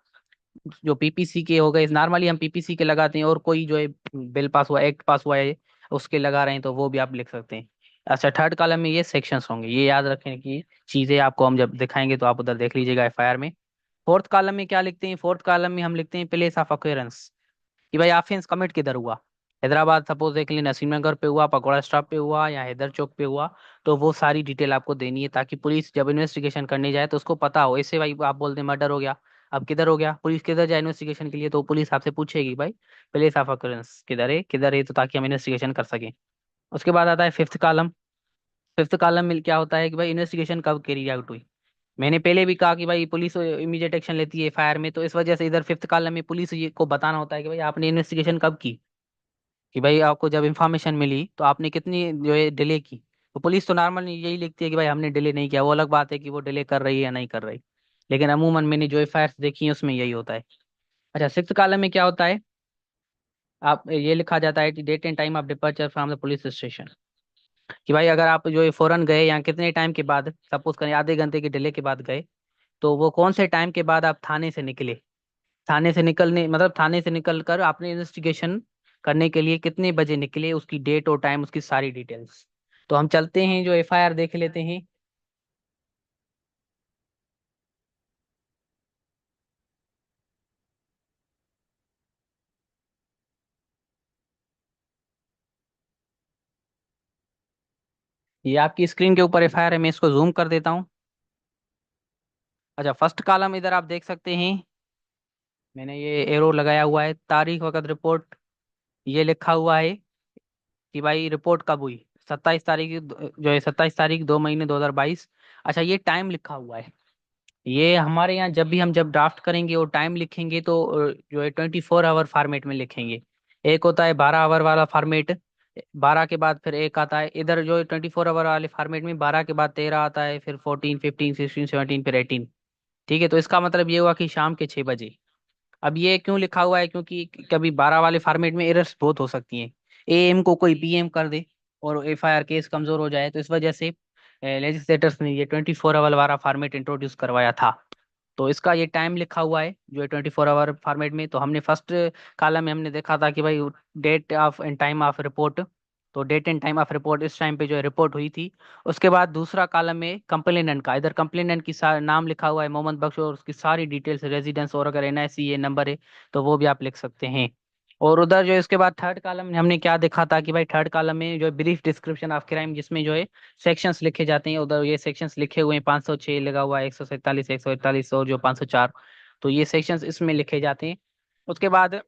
S1: जो पीपीसी के हो गए, नॉर्मली हम पीपीसी के लगाते हैं, और कोई जो है बिल पास हुआ, एक्ट पास हुआ है, उसके लगा रहे हैं, तो वो भी आप लिख सकते हैं। अच्छा, थर्ड कॉलम में ये सेक्शंस होंगे, ये याद रखें कि चीजें आपको हम जब दिखाएंगे तो आप उधर देख लीजिएगा एफआईआर में। फोर्थ कॉलम में क्या लिखते हैं, फोर्थ कॉलम में हम लिखते हैं प्लेस ऑफ अक्वेरेंस, कि भाई ऑफेंस कमिट किधर हुआ। हैदराबाद सपोज देख लीजिए, नसीम नगर पे हुआ, पकौड़ा स्टॉप पे हुआ, या हैदर चौक पे हुआ। तो वो सारी डिटेल आपको देनी है ताकि पुलिस जब इन्वेस्टिगेशन करने जाए तो उसको पता हो। ऐसे भाई आप बोलते हैं मर्डर हो गया, अब किधर हो गया, पुलिस किधर जाए इन्वेस्टिगेशन के लिए, तो पुलिस आपसे पूछेगी भाई प्लेस ऑफ अकरेंस किधर है, किधर है, तो ताकि हम इन्वेस्टिगेशन कर सकें। उसके बाद आता है फिफ्थ कॉलम। फिफ्थ कॉलम में क्या होता है कि भाई इन्वेस्टिगेशन कब कैरी आउट हुई। मैंने पहले भी कहा कि भाई पुलिस इमीडिएट एक्शन लेती है फायर में, तो इस वजह से इधर फिफ्थ कॉलम में पुलिस ये को बताना होता है कि भाई आपने इन्वेस्टिगेशन कब की। कि भाई आपको जब इंफॉर्मेशन मिली तो आपने कितनी जो है डिले की। तो पुलिस तो नॉर्मल यही लिखती है कि भाई हमने डिले नहीं किया। वो अलग बात है कि वो डिले कर रही है या नहीं कर रही, लेकिन अमूमन मैंने जो एफआईआर देखी है उसमें यही होता है। अच्छा, सिक्स कॉलम में क्या होता है, आप ये लिखा जाता है कि date and time of departure from the police station. कि भाई अगर आप जो है फौरन गए या कितने टाइम के बाद, सपोज करें आधे घंटे के डिले के बाद गए, तो वो कौन से टाइम के बाद आप थाने से निकले। थाने से निकलने मतलब थाने से निकल कर आपने इन्वेस्टिगेशन करने के लिए कितने बजे निकले, उसकी डेट और टाइम, उसकी सारी डिटेल्स। तो हम चलते हैं जो एफआईआर देख लेते हैं। ये आपकी स्क्रीन के ऊपर एफआईआर है, मैं इसको जूम कर देता हूँ। अच्छा, फर्स्ट कॉलम इधर आप देख सकते हैं, मैंने ये एरो लगाया हुआ है, तारीख वक्त रिपोर्ट। ये लिखा हुआ है कि भाई रिपोर्ट कब हुई, 27 तारीख जो है 27 तारीख 2 महीने 2022। अच्छा, ये टाइम लिखा हुआ है। ये हमारे यहाँ जब भी हम जब ड्राफ्ट करेंगे और टाइम लिखेंगे तो जो है 24 आवर फॉर्मेट में लिखेंगे। एक होता है 12 आवर वाला फॉर्मेट, 12 के बाद फिर एक आता है। इधर जो है 24 आवर वाले फॉर्मेट में 12 के बाद 13 आता है, फिर 14 15 16 17 फिर 18। ठीक है, तो इसका मतलब ये हुआ कि शाम के 6 बजे। अब ये क्यों लिखा हुआ है, क्योंकि कभी 12 वाले फॉर्मेट में एरर्स बहुत हो सकती हैं। एएम को कोई पीएम कर दे और एफआईआर केस कमजोर हो जाए, तो इस वजह से लेजिस्लेटर्स ने ये 24 आवर वाला फॉर्मेट इंट्रोड्यूस करवाया था। तो इसका ये टाइम लिखा हुआ है जो है 24 आवर फॉर्मेट में। तो हमने फर्स्ट कॉलम में हमने देखा था कि भाई date of and time of report. तो date and time of report इस टाइम पे जो है रिपोर्ट हुई थी। उसके बाद दूसरा कॉलम में कंप्लेनेंट का, इधर कंप्लेनेंट की नाम लिखा हुआ है मोहम्मद बख्श, और उसकी सारी डिटेल्स, रेजिडेंस, और अगर एनआईसी ये नंबर है तो वो भी आप लिख सकते हैं। और उधर जो है इसके बाद थर्ड कॉलम में हमने क्या देखा था कि भाई थर्ड कॉलम में जो है ब्रीफ डिस्क्रिप्शन ऑफ क्राइम, जिसमें जो है सेक्शंस लिखे जाते हैं। उधर ये सेक्शंस लिखे हुए हैं, 506 लगा हुआ है, 147, 141 और जो 504। तो ये सेक्शंस इसमें लिखे जाते हैं। उसके बाद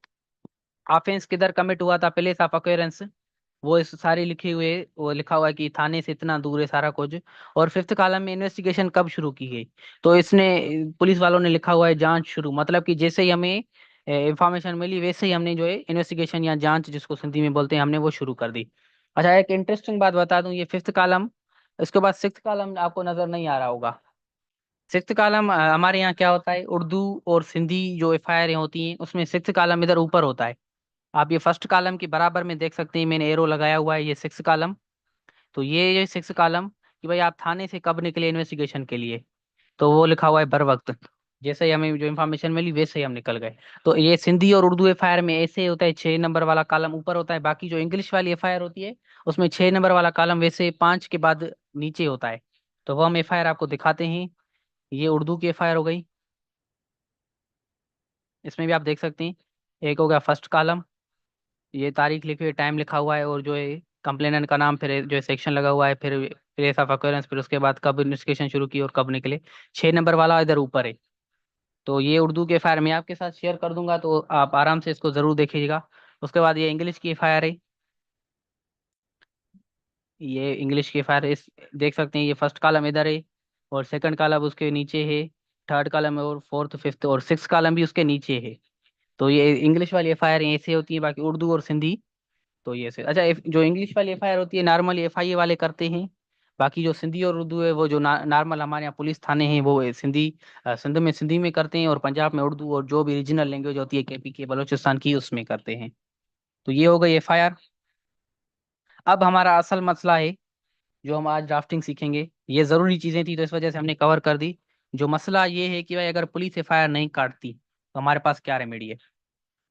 S1: ऑफेंस किधर कमिट हुआ था, प्लेस ऑफ अक्वेरेंस, वो इस सारी लिखी हुई है। वो लिखा हुआ है कि थाने से इतना दूर है सारा कुछ। और फिफ्थ कॉलम में इन्वेस्टिगेशन कब शुरू की गई, तो इसने पुलिस वालों ने लिखा हुआ है जांच शुरू, मतलब कि जैसे ही हमें इंफॉर्मेशन मिली वैसे ही हमने जो है इन्वेस्टिगेशन या जांच जिसको हिंदी में बोलते हैं, हमने वो शुरू कर दी। अच्छा, एक इंटरेस्टिंग बात बता दूं, ये फिफ्थ कॉलम, इसके बाद सिक्स कॉलम आपको नजर नहीं आ रहा होगा। सिक्स कॉलम हमारे यहाँ क्या होता है, उर्दू और सिंधी जो एफआईआर होती हैं उसमें सिक्स कॉलम इधर ऊपर होता है। आप ये फर्स्ट कॉलम के बराबर में देख सकते हैं, मैंने एरो लगाया हुआ है, ये सिक्स कॉलम। तो ये सिक्स कॉलम कि भाई आप थाने से कब निकले इन्वेस्टिगेशन के लिए, तो वो लिखा हुआ है बर वक्त। जैसे ही हमें जो इन्फॉर्मेशन मिली वैसे ही हम निकल गए। तो ये सिंधी और उर्दू एफआईआर में ऐसे होता है, 6 नंबर वाला कॉलम ऊपर होता है। बाकी जो इंग्लिश वाली एफआईआर होती है उसमें 6 नंबर वाला कॉलम वैसे 5 के बाद नीचे होता है। तो वो हम एफआईआर आपको दिखाते हैं। ये उर्दू की एफआईआर हो गई, इसमें भी आप देख सकते हैं। एक हो गया फर्स्ट कॉलम, ये तारीख लिखी हुई, टाइम लिखा हुआ है, और जो है कंप्लेनेंट का नाम, फिर जो है सेक्शन लगा हुआ है, फिर प्लेस ऑफ अक्यूरेंस, फिर उसके बाद कब इन्वेस्टिगेशन शुरू की और कब निकले। 6 नंबर वाला इधर ऊपर है। तो ये उर्दू के एफ मैं आपके साथ शेयर कर दूंगा, तो आप आराम से इसको जरूर देखिएगा। उसके बाद ये इंग्लिश की एफ है। ये इंग्लिश की एफ इस देख सकते हैं, ये फर्स्ट कॉलम इधर है, और सेकंड कॉलम उसके नीचे है, थर्ड कॉलम और फोर्थ फिफ्थ और सिक्स कॉलम भी उसके नीचे है। तो ये इंग्लिश वाली एफ ऐसे होती है, बाकी उर्दू और सिंधी तो ये से। अच्छा, जो इंग्लिश वाली एफ होती है नॉर्मली एफ वाले करते हैं। बाकी जो सिंधी और उर्दू है वो जो नॉर्मल हमारे यहाँ पुलिस थाने हैं वो सिंधी, सिंध में करते हैं, और पंजाब में उर्दू, और जो भी रीजनल लैंग्वेज होती है केपी के बलोचिस्तान की उसमें करते हैं। तो ये हो गई एफ। अब हमारा असल मसला है, जो हम आज ड्राफ्टिंग सीखेंगे। ये जरूरी चीजें थी तो इस वजह से हमने कवर कर दी। जो मसला ये है कि भाई अगर पुलिस एफ नहीं काटती तो हमारे पास क्या रेमेडी है।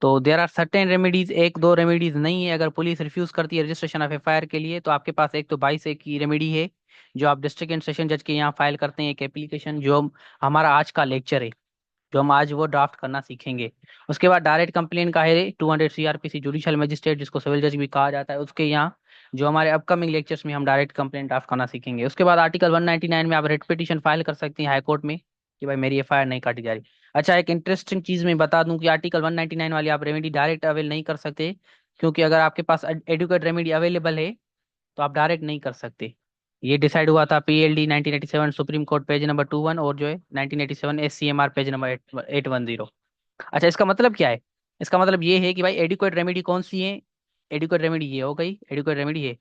S1: तो देर आर सर्टेन रेमेडीज, एक दो रेमेडीज नहीं है। अगर पुलिस रिफ्यूज करती है रजिस्ट्रेशन ऑफ एफआईआर के लिए, तो आपके पास एक तो 22A की रेमेडी है, जो आप डिस्ट्रिक्ट एंड सेशन जज के यहाँ फाइल करते हैं एक एप्लीकेशन, जो हमारा आज का लेक्चर है, जो हम आज वो ड्राफ्ट करना सीखेंगे। उसके बाद डायरेक्ट कंप्लेन का है 200 CRPC जुडिशियल मजिस्ट्रेट, जिसको सिविल जज भी कहा जाता है, उसके यहाँ जो हमारे अपकमिंग लेक्चर्स में हम डायरेक्ट कंप्लेन ड्राफ्ट करना सीखेंगे। उसके बाद आर्टिकल 199 में आप रिट पिटीशन फाइल कर सकते हैं हाई कोर्ट में, कि भाई मेरी एफआईआर नहीं काटी जा रही। अच्छा, एक इंटरेस्टिंग चीज मैं बता दूं कि आर्टिकल 199 वाली आप रेमेडी डायरेक्ट अवेल नहीं कर सकते, क्योंकि अगर आपके पास एडुकेट रेमेडी अवेलेबल है तो आप डायरेक्ट नहीं कर सकते। ये डिसाइड हुआ था PLD 1987 supreme court page number 21, और जो है 1987 SCMR पेज नंबर 810। अच्छा, इसका मतलब क्या है? इसका मतलब ये है कि भाई एडिक्वेट रेमेडी कौन सी है। एडिक्वेट रेमेडी ये हो गई, एडिक्वेट रेमेडी है,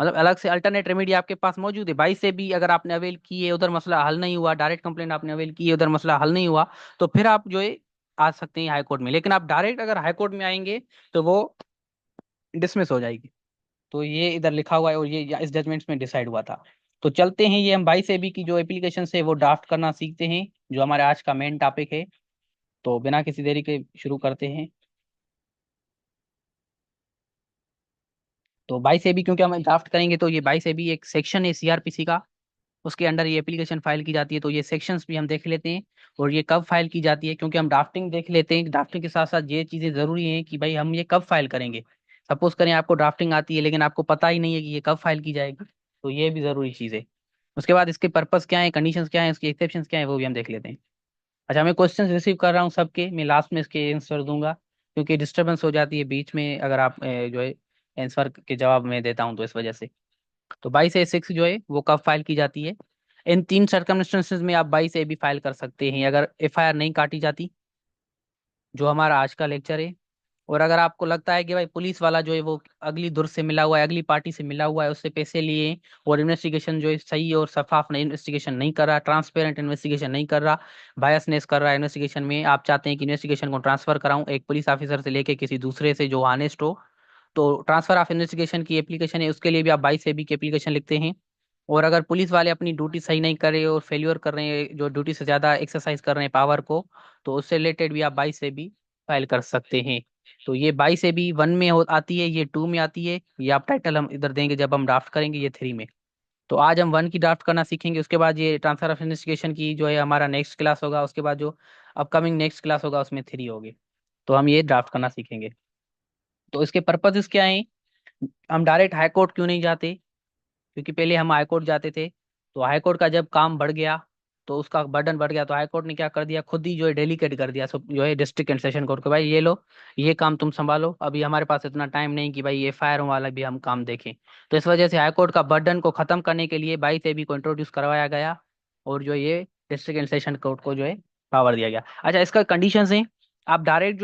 S1: मतलब अलग से अल्टरनेट रेमेडी आपके पास मौजूद है। 22 से भी अगर आपने अवेल की है, उधर मसला हल नहीं हुआ, डायरेक्ट कंप्लेंट आपने अवेल की है, उधर मसला हल नहीं हुआ, तो फिर आप जो है आ सकते हैं हाई कोर्ट में। लेकिन आप डायरेक्ट अगर हाई कोर्ट में आएंगे तो वो डिसमिस हो जाएगी। तो ये इधर लिखा हुआ है, और ये इस जजमेंट्स में डिसाइड हुआ था। तो चलते हैं, ये हम 22 AB की जो एप्लीकेशन है वो ड्राफ्ट करना सीखते हैं, जो हमारे आज का मेन टॉपिक है। तो बिना किसी देरी के शुरू करते हैं। तो 22 AB क्योंकि हम ड्राफ्ट करेंगे, तो ये 22 AB एक सेक्शन है CRPC का, उसके अंडर ये एप्लीकेशन फाइल की जाती है। तो ये सेक्शंस भी हम देख लेते हैं, और ये कब फाइल की जाती है, क्योंकि हम ड्राफ्टिंग देख लेते हैं। ड्राफ्टिंग के साथ साथ ये चीज़ें जरूरी हैं कि भाई हम ये कब फाइल करेंगे। सपोज करें आपको ड्राफ्टिंग आती है लेकिन आपको पता ही नहीं है कि ये कब फाइल की जाएगी, तो ये भी जरूरी चीज़ है। उसके बाद इसके पर्पस क्या है, कंडीशंस क्या है, इसके एक्सेप्शंस क्या है, वो भी हम देख लेते हैं। अच्छा, मैं क्वेश्चंस रिसीव कर रहा हूँ सबके, मैं लास्ट में इसके आंसर दूंगा, क्योंकि डिस्टरबेंस हो जाती है बीच में अगर आप जो है आंसर के जवाब में देता हूँ तो इस वजह से। तो 22A6 जो है वो कब फाइल की जाती है? इन तीन सर्कमस्टेंसेज में आप 22A भी फाइल कर सकते हैं, अगर एफआईआर नहीं काटी जाती, जो हमारा आज का लेक्चर है। और अगर आपको लगता है कि भाई पुलिस वाला जो है वो अगली धुर से मिला हुआ है, अगली पार्टी से मिला हुआ है, उससे पैसे लिए, और इन्वेस्टिगेशन जो है सही और शफाफ नहीं इन्वेस्टिगेशन नहीं कर रहा, ट्रांसपेरेंट इन्वेस्टिगेशन नहीं कर रहा, बायसनेस कर रहा है इन्वेस्टिगेशन में, आप चाहते हैं कि इन्वेस्टिगेशन को ट्रांसफर कराऊं एक पुलिस ऑफिसर से लेके किसी दूसरे से जो ऑनेस्ट हो, तो ट्रांसफर ऑफ इन्वेस्टिगेशन की एप्लीकेशन है, उसके लिए भी आप 22 AB की एप्लीकेशन लिखते हैं। और अगर पुलिस वाले अपनी ड्यूटी सही नहीं कर रहे और फेल्यूर कर रहे हैं, जो ड्यूटी से ज्यादा एक्सरसाइज कर रहे हैं पावर को, तो उससे रिलेटेड भी आप 22 AB फाइल कर सकते हैं। तो ये 22 AB 1 में आती है, ये 2 में आती है, ये आप टाइटल हम इधर देंगे जब हम ड्राफ्ट करेंगे, ये 3 में। तो आज हम 1 की ड्राफ्ट करना सीखेंगे, उसके बाद ये ट्रांसफर ऑफ इन्वेस्टिगेशन की जो है हमारा नेक्स्ट क्लास होगा, उसके बाद जो अपकमिंग नेक्स्ट क्लास होगा उसमें 3 होगी। तो हम ये ड्राफ्ट करना सीखेंगे। तो इसके पर्पजेस क्या है? हम डायरेक्ट हाई कोर्ट क्यों नहीं जाते? क्योंकि पहले हम हाई कोर्ट जाते थे, तो हाई कोर्ट का जब काम बढ़ गया, तो उसका बर्डन बढ़ गया, तो हाई कोर्ट ने क्या कर दिया, खुद ही जो है डेलीकेट कर दिया सब जो है डिस्ट्रिक्ट एंड सेशन कोर्ट को, भाई ये लो, ये काम तुम संभालो, अभी हमारे पास इतना टाइम नहीं कि भाई ये फायर वाला भी हम काम देखें। तो इस वजह से हाई कोर्ट का बर्डन को खत्म करने के लिए 22 AB को इंट्रोड्यूस करवाया गया, और जो ये डिस्ट्रिक्ट एंड सेशन कोर्ट को जो है पावर दिया गया। अच्छा, इसका कंडीशंस है, आप डायरेक्ट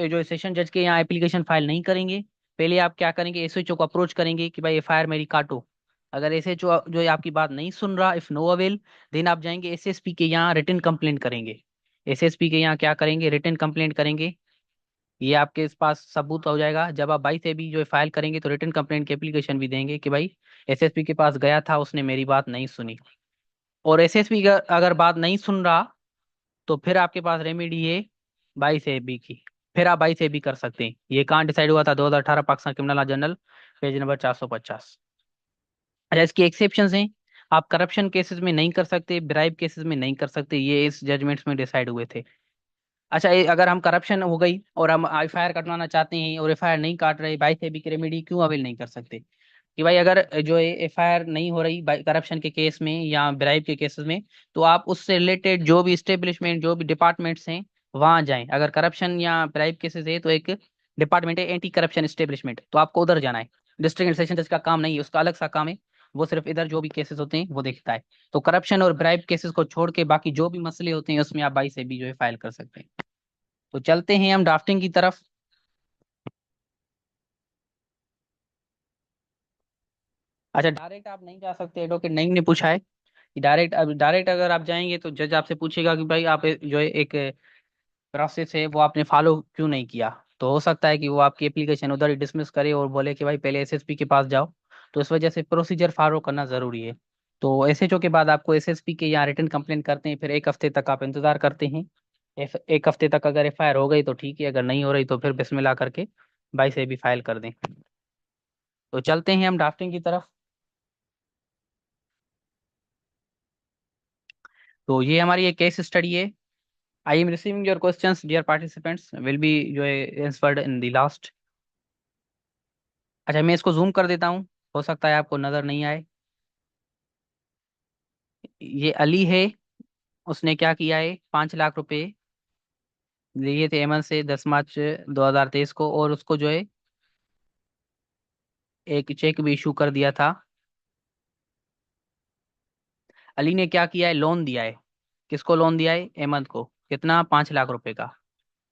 S1: जो सेशन जज के यहाँ एप्लीकेशन फाइल नहीं करेंगे। पहले आप क्या करेंगे, एसएचओ को अप्रोच करेंगे कि भाई एफआईआर मेरी काटो। अगर एसएचओ जो है आपकी बात नहीं सुन रहा, इफ नो अवेल, देन आप जाएंगे एसएसपी के यहाँ रिटन कंप्लेंट करेंगे। एसएसपी के यहाँ क्या करेंगे, रिटन कंप्लेंट करेंगे। ये आपके पास सबूत हो जाएगा, जब आप 22 AB जो फाइल करेंगे तो रिटन कंप्लेंट की एप्लीकेशन भी देंगे कि भाई एसएसपी के पास गया था, उसने मेरी बात नहीं सुनी। और एसएसपी अगर बात नहीं सुन रहा, तो फिर आपके पास रेमेडी है 22 AB की, फिर आप 22 AB कर सकते हैं। ये कहाँ डिसाइड हुआ था? 2018 Pakistan criminal law general page number 450। अच्छा, इसकी एक्सेप्शंस हैं, आप करप्शन केसेस में नहीं कर सकते, ब्राइब केसेस में नहीं कर सकते, ये इस जजमेंट्स में डिसाइड हुए थे। अच्छा, अगर हम करप्शन हो गई और हम एफआईआर कटवाना चाहते हैं और एफआईआर नहीं काट रहे, बाई से भी रेमेडी क्यों अवेल नहीं कर सकते? कि भाई अगर जो एफआईआर नहीं हो रही करप्शन के केस में या ब्राइब के केसेस में, तो आप उससे रिलेटेड जो भी स्टेब्लिशमेंट, जो भी डिपार्टमेंट्स हैं, वहां जाएं। अगर करप्शन या ब्राइब केसेस है तो एक डिपार्टमेंट है एंटी करप्शन स्टेब्लिशमेंट, तो आपको उधर जाना है। डिस्ट्रिक्ट एंड सेशन जज का काम नहीं है, उसका अलग सा काम है। वो सिर्फ इधर जो भी केसेस होते हैं वो देखता है। तो करप्शन और ब्राइब केसेस को छोड़ के बाकी जो भी मसले होते हैं उसमें आप 22 से भी जो है फाइल कर सकते हैं। तो चलते हैं हम ड्राफ्टिंग की तरफ। अच्छा, डायरेक्ट आप नहीं जा सकते, एडवोकेट नहीं ने पूछा है कि डायरेक्ट, अब डायरेक्ट अगर आप जाएंगे तो जज आपसे पूछेगा कि भाई आप जो है एक प्रोसेस है वो आपने फॉलो क्यों नहीं किया। तो हो सकता है कि वो आपकी एप्लीकेशन उधर ही डिसमिस करे और बोले कि भाई पहले एसएसपी के पास जाओ। तो इस वजह से प्रोसीजर फॉलो करना जरूरी है। तो एसएचओ के बाद आपको एसएसपी के यहाँ रिटर्न कंप्लेंट करते हैं, फिर 1 हफ्ते तक आप इंतजार करते हैं। 1 हफ्ते तक अगर एफआईआर हो गई तो ठीक है, अगर नहीं हो रही तो फिर बिस्मिल्लाह करके 22 भी फाइल कर दें। तो चलते हैं हम ड्राफ्टिंग की तरफ। तो ये हमारी एक केस स्टडी है। I am receiving your questions dear participants, will be जो है आंसर्ड इन द लास्ट। अच्छा, मैं इसको जूम कर देता हूँ, हो सकता है आपको नजर नहीं आए। ये अली है, उसने क्या किया है, 5 लाख रुपए लिए थे एमन से 10 मार्च 2023 को, और उसको जो है एक चेक भी इशू कर दिया था। अली ने क्या किया है, लोन दिया है। किसको लोन दिया है, अहमद को। कितना, 5 लाख रुपए का।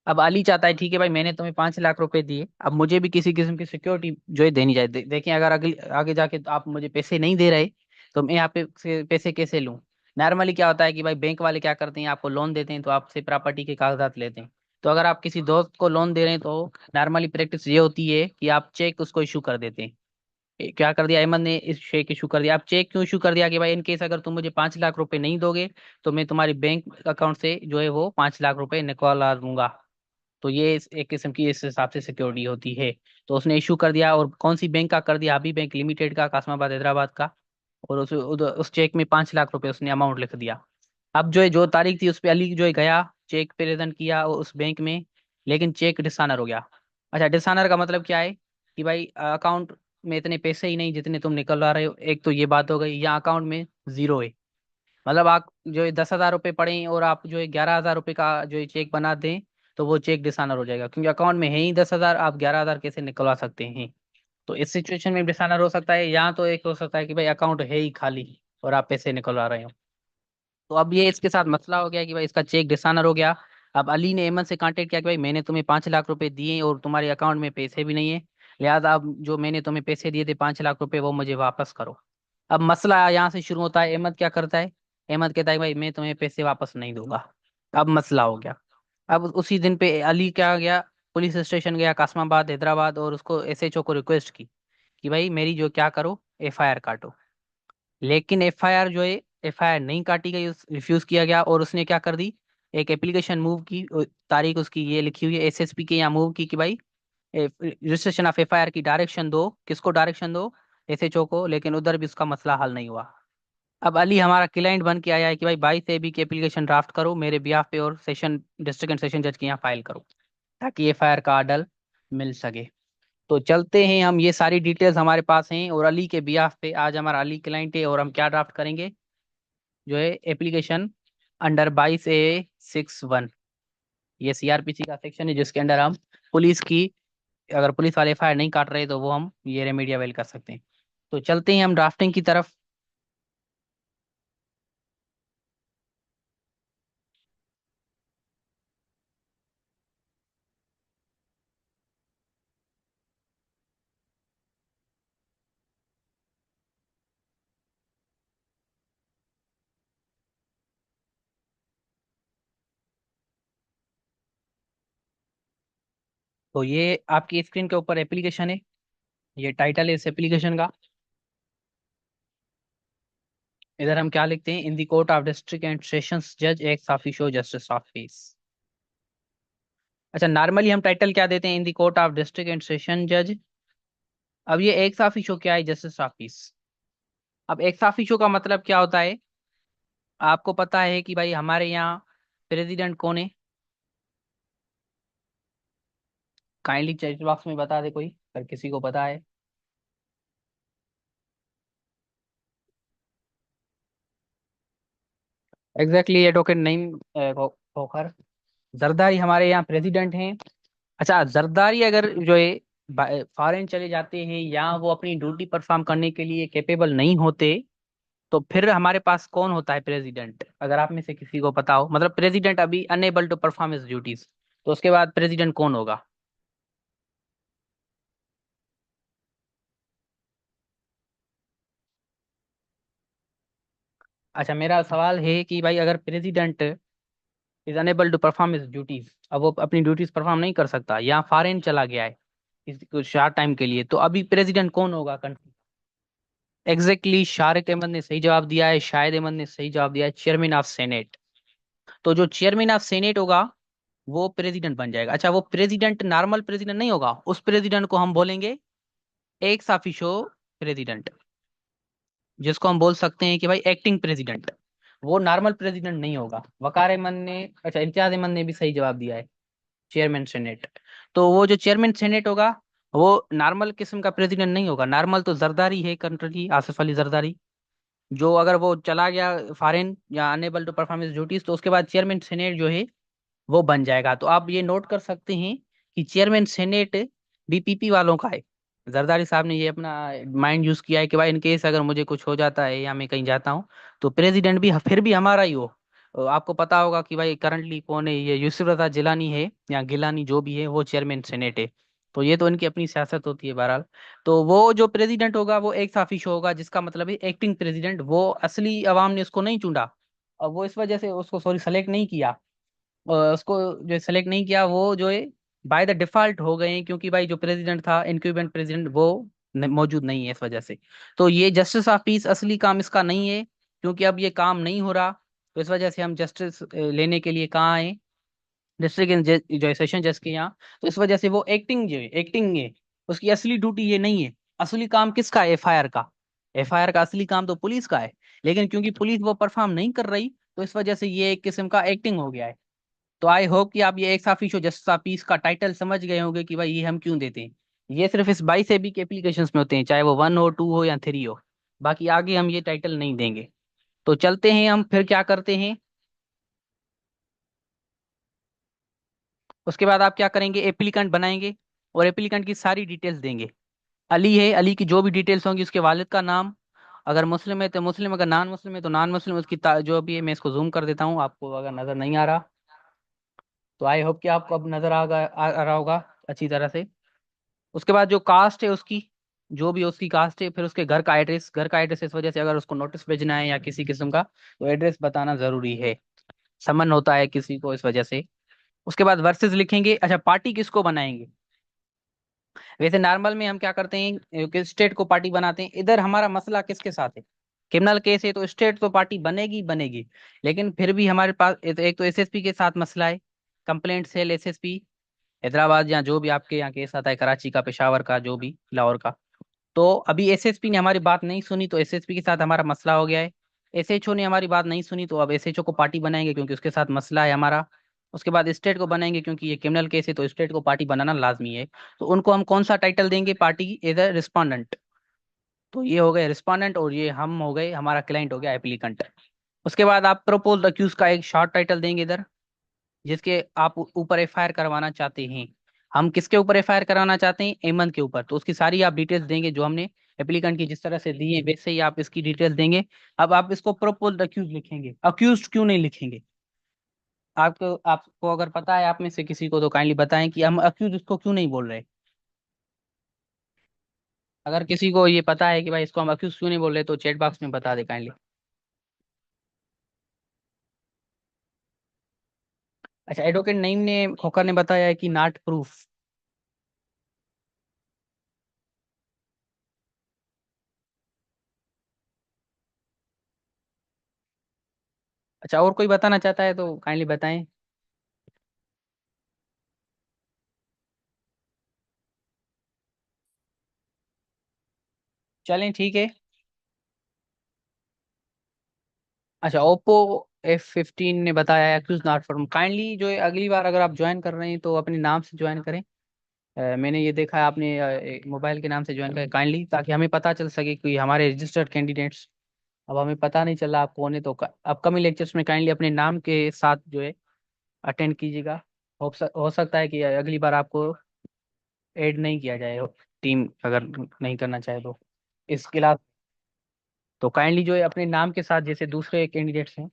S1: अब अली चाहता है ठीक है भाई, मैंने तुम्हें 5 लाख रुपए दिए, अब मुझे भी किसी किस्म की सिक्योरिटी जो है देनी चाहिए। देखिए, अगर आगे आगे जाके तो आप मुझे पैसे नहीं दे रहे, तो मैं यहाँ पे से पैसे कैसे लूँ? नॉर्मली क्या होता है कि भाई बैंक वाले क्या करते हैं, आपको लोन देते हैं तो आपसे प्रॉपर्टी के कागजात लेते हैं। तो अगर आप किसी दोस्त को लोन दे रहे हैं तो नॉर्मली प्रैक्टिस ये होती है कि आप चेक उसको इशू कर देते हैं। क्या कर दिया अहमद ने, इस चेक इशू कर दिया। आप चेक क्यों इशू कर दिया कि भाई इन केस अगर तुम मुझे 5 लाख रुपए नहीं दोगे तो मैं तुम्हारी बैंक अकाउंट से जो है वो 5 लाख रुपए निकाला दूंगा। तो ये एक किस्म की इस हिसाब से सिक्योरिटी होती है। तो उसने इशू कर दिया, और कौन सी बैंक का कर दिया, अभी बैंक लिमिटेड का, कासमाबाद हैदराबाद का। और उस चेक में 5 लाख रुपए उसने अमाउंट लिख दिया। अब जो है जो तारीख थी उस पे अली जो है गया, चेक प्रेजेंट किया उस बैंक में, लेकिन चेक डिसऑनर हो गया। अच्छा, डिसऑनर का मतलब क्या है कि भाई अकाउंट में इतने पैसे ही नहीं जितने तुम निकलवा रहे हो, एक तो ये बात हो गई, या अकाउंट में जीरो है। मतलब आप जो है 10 हजार रुपये पड़े और आप जो है 11 हजार रुपये का जो है चेक बना दें, तो वो चेक डिसऑनर हो जाएगा, क्योंकि अकाउंट में है ही 10 हजार, आप 11 हजार कैसे निकलवा सकते हैं? तो इस सिचुएशन में डिसऑनर हो सकता है, या तो एक हो सकता है कि भाई अकाउंट है ही खाली और आप पैसे निकलवा रहे हो। तो अब ये इसके साथ मसला हो गया कि भाई इसका चेक डिसऑनर हो गया। अब अली ने अहमद से कांटेक्ट किया कि भाई मैंने तुम्हें 5 लाख रुपए दिए और तुम्हारे अकाउंट में पैसे भी नहीं है, लिहाजा अब जो मैंने तुम्हें पैसे दिए थे 5 लाख रुपए वो मुझे वापस करो। अब मसला यहाँ से शुरू होता है, अहमद क्या करता है, अहमद कहता है भाई मैं तुम्हें पैसे वापस नहीं दूंगा। अब मसला हो गया। अब उसी दिन पे अली क्या गया, पुलिस स्टेशन गया कासमाबाद हैदराबाद, और उसको एसएचओ को रिक्वेस्ट की कि भाई मेरी जो क्या करो, एफआईआर काटो। लेकिन एफआईआर जो है, एफआईआर नहीं काटी गई, रिफ्यूज किया गया, और उसने क्या कर दी, एक एप्लीकेशन मूव की। तारीख उसकी ये लिखी हुई है एसएसपी के यहाँ मूव की कि भाई रजिस्ट्रेशन ऑफ एफआईआर की डायरेक्शन दो। किसको डायरेक्शन दो, एसएचओ को। लेकिन उधर भी उसका मसला हल नहीं हुआ। अब अली हमारा क्लाइंट बन के आया है कि भाई 22 AB की एप्लीकेशन ड्राफ्ट करो मेरे बिहाफ पे, और सेशन डिस्ट्रिक्ट एंड सेशन जज के यहाँ फाइल करो, ताकि एफआईआर का आर्डर मिल सके। तो चलते हैं हम, ये सारी डिटेल्स हमारे पास हैं, और अली के बिहाफ पे आज हमारा अली क्लाइंट है, और हम क्या ड्राफ्ट करेंगे, जो है एप्लीकेशन अंडर 22A61। ये सीआरपीसी का सेक्शन है जिसके अंडर हम पुलिस की, अगर पुलिस वाले एफआईआर नहीं काट रहे तो वो हम ये रेमेडी अवेल कर सकते हैं। तो चलते हैं हम ड्राफ्टिंग की तरफ। तो ये आपकी स्क्रीन के ऊपर एप्लीकेशन है, ये टाइटल है इस एप्लीकेशन का। इधर हम क्या लिखते हैं, in the court of district and sessions जज एक्स ऑफिशियो जस्टिस ऑफिस। अच्छा, नॉर्मली हम टाइटल क्या देते हैं, in the court of district and session जज। अब ये एक्स ऑफिशियो क्या है, जस्टिस ऑफिस। अब एक्स ऑफिशियो का मतलब क्या होता है, आपको पता है कि भाई हमारे यहाँ प्रेसिडेंट कौन है, काइंडली चैट बॉक्स में बता दे कोई, अगर किसी को पता है। एग्जैक्टली, ये टोकन नहीं खोखर। जरदारी हमारे यहाँ प्रेसिडेंट हैं। अच्छा, जरदारी अगर जो है फॉरेन चले जाते हैं या वो अपनी ड्यूटी परफॉर्म करने के लिए कैपेबल नहीं होते, तो फिर हमारे पास कौन होता है प्रेसिडेंट, अगर आप में से किसी को पता हो, मतलब प्रेसिडेंट अभी unable to perform his duties, तो उसके बाद प्रेसिडेंट कौन होगा? अच्छा, मेरा सवाल है कि भाई अगर president is unable to perform his duties, अब वो अपनी ड्यूटीज परफॉर्म नहीं कर सकता या फॉरेन चला गया है किसी कुछ शार्ट टाइम के लिए, तो अभी प्रेसिडेंट कौन होगा कंट्री? एग्जैक्टली, शारिक अहमद ने सही जवाब दिया है, शाहिद अहमद ने सही जवाब दिया है, चेयरमैन ऑफ सेनेट। तो जो चेयरमैन ऑफ सेनेट होगा वो प्रेसिडेंट बन जाएगा। अच्छा, वो प्रेसिडेंट नॉर्मल प्रेसिडेंट नहीं होगा, उस प्रेसिडेंट को हम बोलेंगे एक्स ऑफिशियो प्रेसिडेंट, जिसको हम बोल सकते हैं कि भाई एक्टिंग प्रेसिडेंट। वो नॉर्मल प्रेसिडेंट नहीं होगा। वकार अहमद ने, अच्छा इम्तियाज अहमद ने भी सही जवाब दिया है, चेयरमैन सेनेट। तो वो जो चेयरमैन सेनेट होगा वो नॉर्मल किस्म का प्रेसिडेंट नहीं होगा। नॉर्मल तो जरदारी है कंट्री, आसिफ अली जरदारी, जो अगर वो चला गया फॉरेन या unable to perform his duties, तो उसके बाद चेयरमैन सेनेट जो है वो बन जाएगा। तो आप ये नोट कर सकते हैं कि चेयरमैन सेनेट बीपीपी वालों का है। जरदारी साहब ने ये अपना माइंड यूज किया है कि भाई इन केस अगर मुझे कुछ हो जाता है या मैं कहीं जाता हूँ, तो प्रेसिडेंट भी फिर भी हमारा ही हो। आपको पता होगा कि भाई करंटली कौन है, ये यूसुफ रजा जिलानी है या गिलानी जो भी है, वो चेयरमैन सेनेट है। तो ये तो इनकी अपनी सियासत होती है बहरहाल। तो वो जो प्रेसिडेंट होगा वो एक ऑफिशियो होगा, जिसका मतलब है एक्टिंग प्रेसिडेंट। वो असली अवाम ने उसको नहीं चुना, और वो इस वजह से उसको सॉरी सेलेक्ट नहीं किया। उसको जो सेलेक्ट नहीं किया वो जो है बाय द डिफॉल्ट हो गए हैं, क्योंकि भाई जो प्रेसिडेंट था इनक्यूबेंट प्रेसिडेंट वो मौजूद नहीं है इस वजह से। तो ये जस्टिस ऑफ पीस असली काम इसका नहीं है, क्योंकि अब ये काम नहीं हो रहा। तो इस वजह से हम जस्टिस लेने के लिए कहाँ आए, डिस्ट्रिक्ट जो सेशन जज के यहाँ। तो इस वजह से वो एक्टिंग जो है, एक्टिंग है, उसकी असली ड्यूटी ये नहीं है। असली काम किसका है? एफआईआर का। एफआईआर का असली काम तो पुलिस का है, लेकिन क्योंकि पुलिस वो परफॉर्म नहीं कर रही, तो इस वजह से ये एक किस्म का एक्टिंग हो गया है। तो आई होप कि आप ये एक साफी शो जस्सा पीस का टाइटल समझ गए होंगे कि भाई ये हम क्यों देते हैं। ये सिर्फ इस 22 के एप्लीकेशन में होते हैं, चाहे वो 1 हो, 2 हो या 3 हो। बाकी आगे हम ये टाइटल नहीं देंगे। तो चलते हैं हम, फिर क्या करते हैं। उसके बाद आप क्या करेंगे, एप्लीकेंट बनाएंगे और एप्लीकेंट की सारी डिटेल्स देंगे। अली है, अली की जो भी डिटेल्स होंगी, उसके वालिद का नाम, अगर मुस्लिम है तो मुस्लिम, अगर नॉन मुस्लिम है तो नॉन मुस्लिम, उसकी जो भी है। मैं इसको जूम कर देता हूँ आपको अगर नजर नहीं आ रहा। तो आई होप कि आपको अब नजर आ रहा होगा अच्छी तरह से। उसके बाद जो कास्ट है उसकी, जो भी उसकी कास्ट है, फिर उसके घर का एड्रेस, घर का एड्रेस इस वजह से अगर उसको नोटिस भेजना है या किसी किस्म का, तो एड्रेस बताना जरूरी है। समन होता है किसी को इस वजह से। उसके बाद वर्सेस लिखेंगे। अच्छा, पार्टी किसको बनाएंगे? वैसे नॉर्मल में हम क्या करते हैं कि स्टेट को पार्टी बनाते हैं। इधर हमारा मसला किसके साथ है? क्रिमिनल केस है, तो स्टेट तो पार्टी बनेगी बनेगी, लेकिन फिर भी हमारे पास एक तो एसएसपी के साथ मसला है। कंप्लेंट सेल एसएसपी हैदराबाद, या जो भी आपके यहाँ केस आता है, कराची का, पेशावर का, जो भी, लाहौर का। तो अभी एसएसपी ने हमारी बात नहीं सुनी, तो एसएसपी के साथ हमारा मसला हो गया है। एसएचओ ने हमारी बात नहीं सुनी, तो अब एसएचओ को पार्टी बनाएंगे क्योंकि उसके साथ मसला है हमारा। उसके बाद स्टेट को बनाएंगे क्योंकि ये क्रिमिनल केस है, तो स्टेट को पार्टी बनाना लाजमी है। तो उनको हम कौन सा टाइटल देंगे? Party as a respondent. तो ये हो गए रिस्पोंडेंट, और ये हम हो गए, हमारा क्लाइंट हो गया एप्लीकेंट। उसके बाद आप प्रपोज अक्यूज का एक शॉर्ट टाइटल देंगे इधर, जिसके आप ऊपर एफआईआर करवाना चाहते हैं। हम किसके ऊपर एफआईआर करवाना चाहते हैं? एमन के ऊपर। तो उसकी सारी आप डिटेल्स देंगे, जो हमने एप्लीकेंट की जिस तरह से दी है वैसे ही आप इसकी डिटेल्स देंगे। अब आप इसको प्रपोज्ड अक्यूज लिखेंगे, अक्यूज क्यों नहीं लिखेंगे? आपको आपको अगर पता है आप में से किसी को, तो काइंडली बताएं कि हम अक्यूज इसको क्यों नहीं बोल रहे। अगर किसी को ये पता है कि भाई इसको हम अक्यूज क्यों नहीं बोल रहे, तो चैट बॉक्स में बता दे काइंडली। अच्छा, एडवोकेट नईम ने, खोकर ने बताया है कि नॉट प्रूफ। अच्छा, और कोई बताना चाहता है तो काइंडली बताएं। चलें, ठीक है। अच्छा, ओप्पो F15 ने बताया है एक्यूज नॉट फॉर्म। काइंडली जो है अगली बार अगर आप ज्वाइन कर रहे हैं तो अपने नाम से ज्वाइन करें। मैंने ये देखा है आपने मोबाइल के नाम से ज्वाइन कर काइंडली, ताकि हमें पता चल सके कि हमारे रजिस्टर्ड कैंडिडेट्स, अब हमें पता नहीं चला आप कौन है, तो अपकमिंग लेक्चर्स में काइंडली अपने नाम के साथ जो है अटेंड कीजिएगा। हो सकता है कि अगली बार आपको ऐड नहीं किया जाए, टीम अगर नहीं करना चाहे तो इस क्लास। तो काइंडली जो है अपने नाम के साथ जैसे दूसरे कैंडिडेट्स हैं।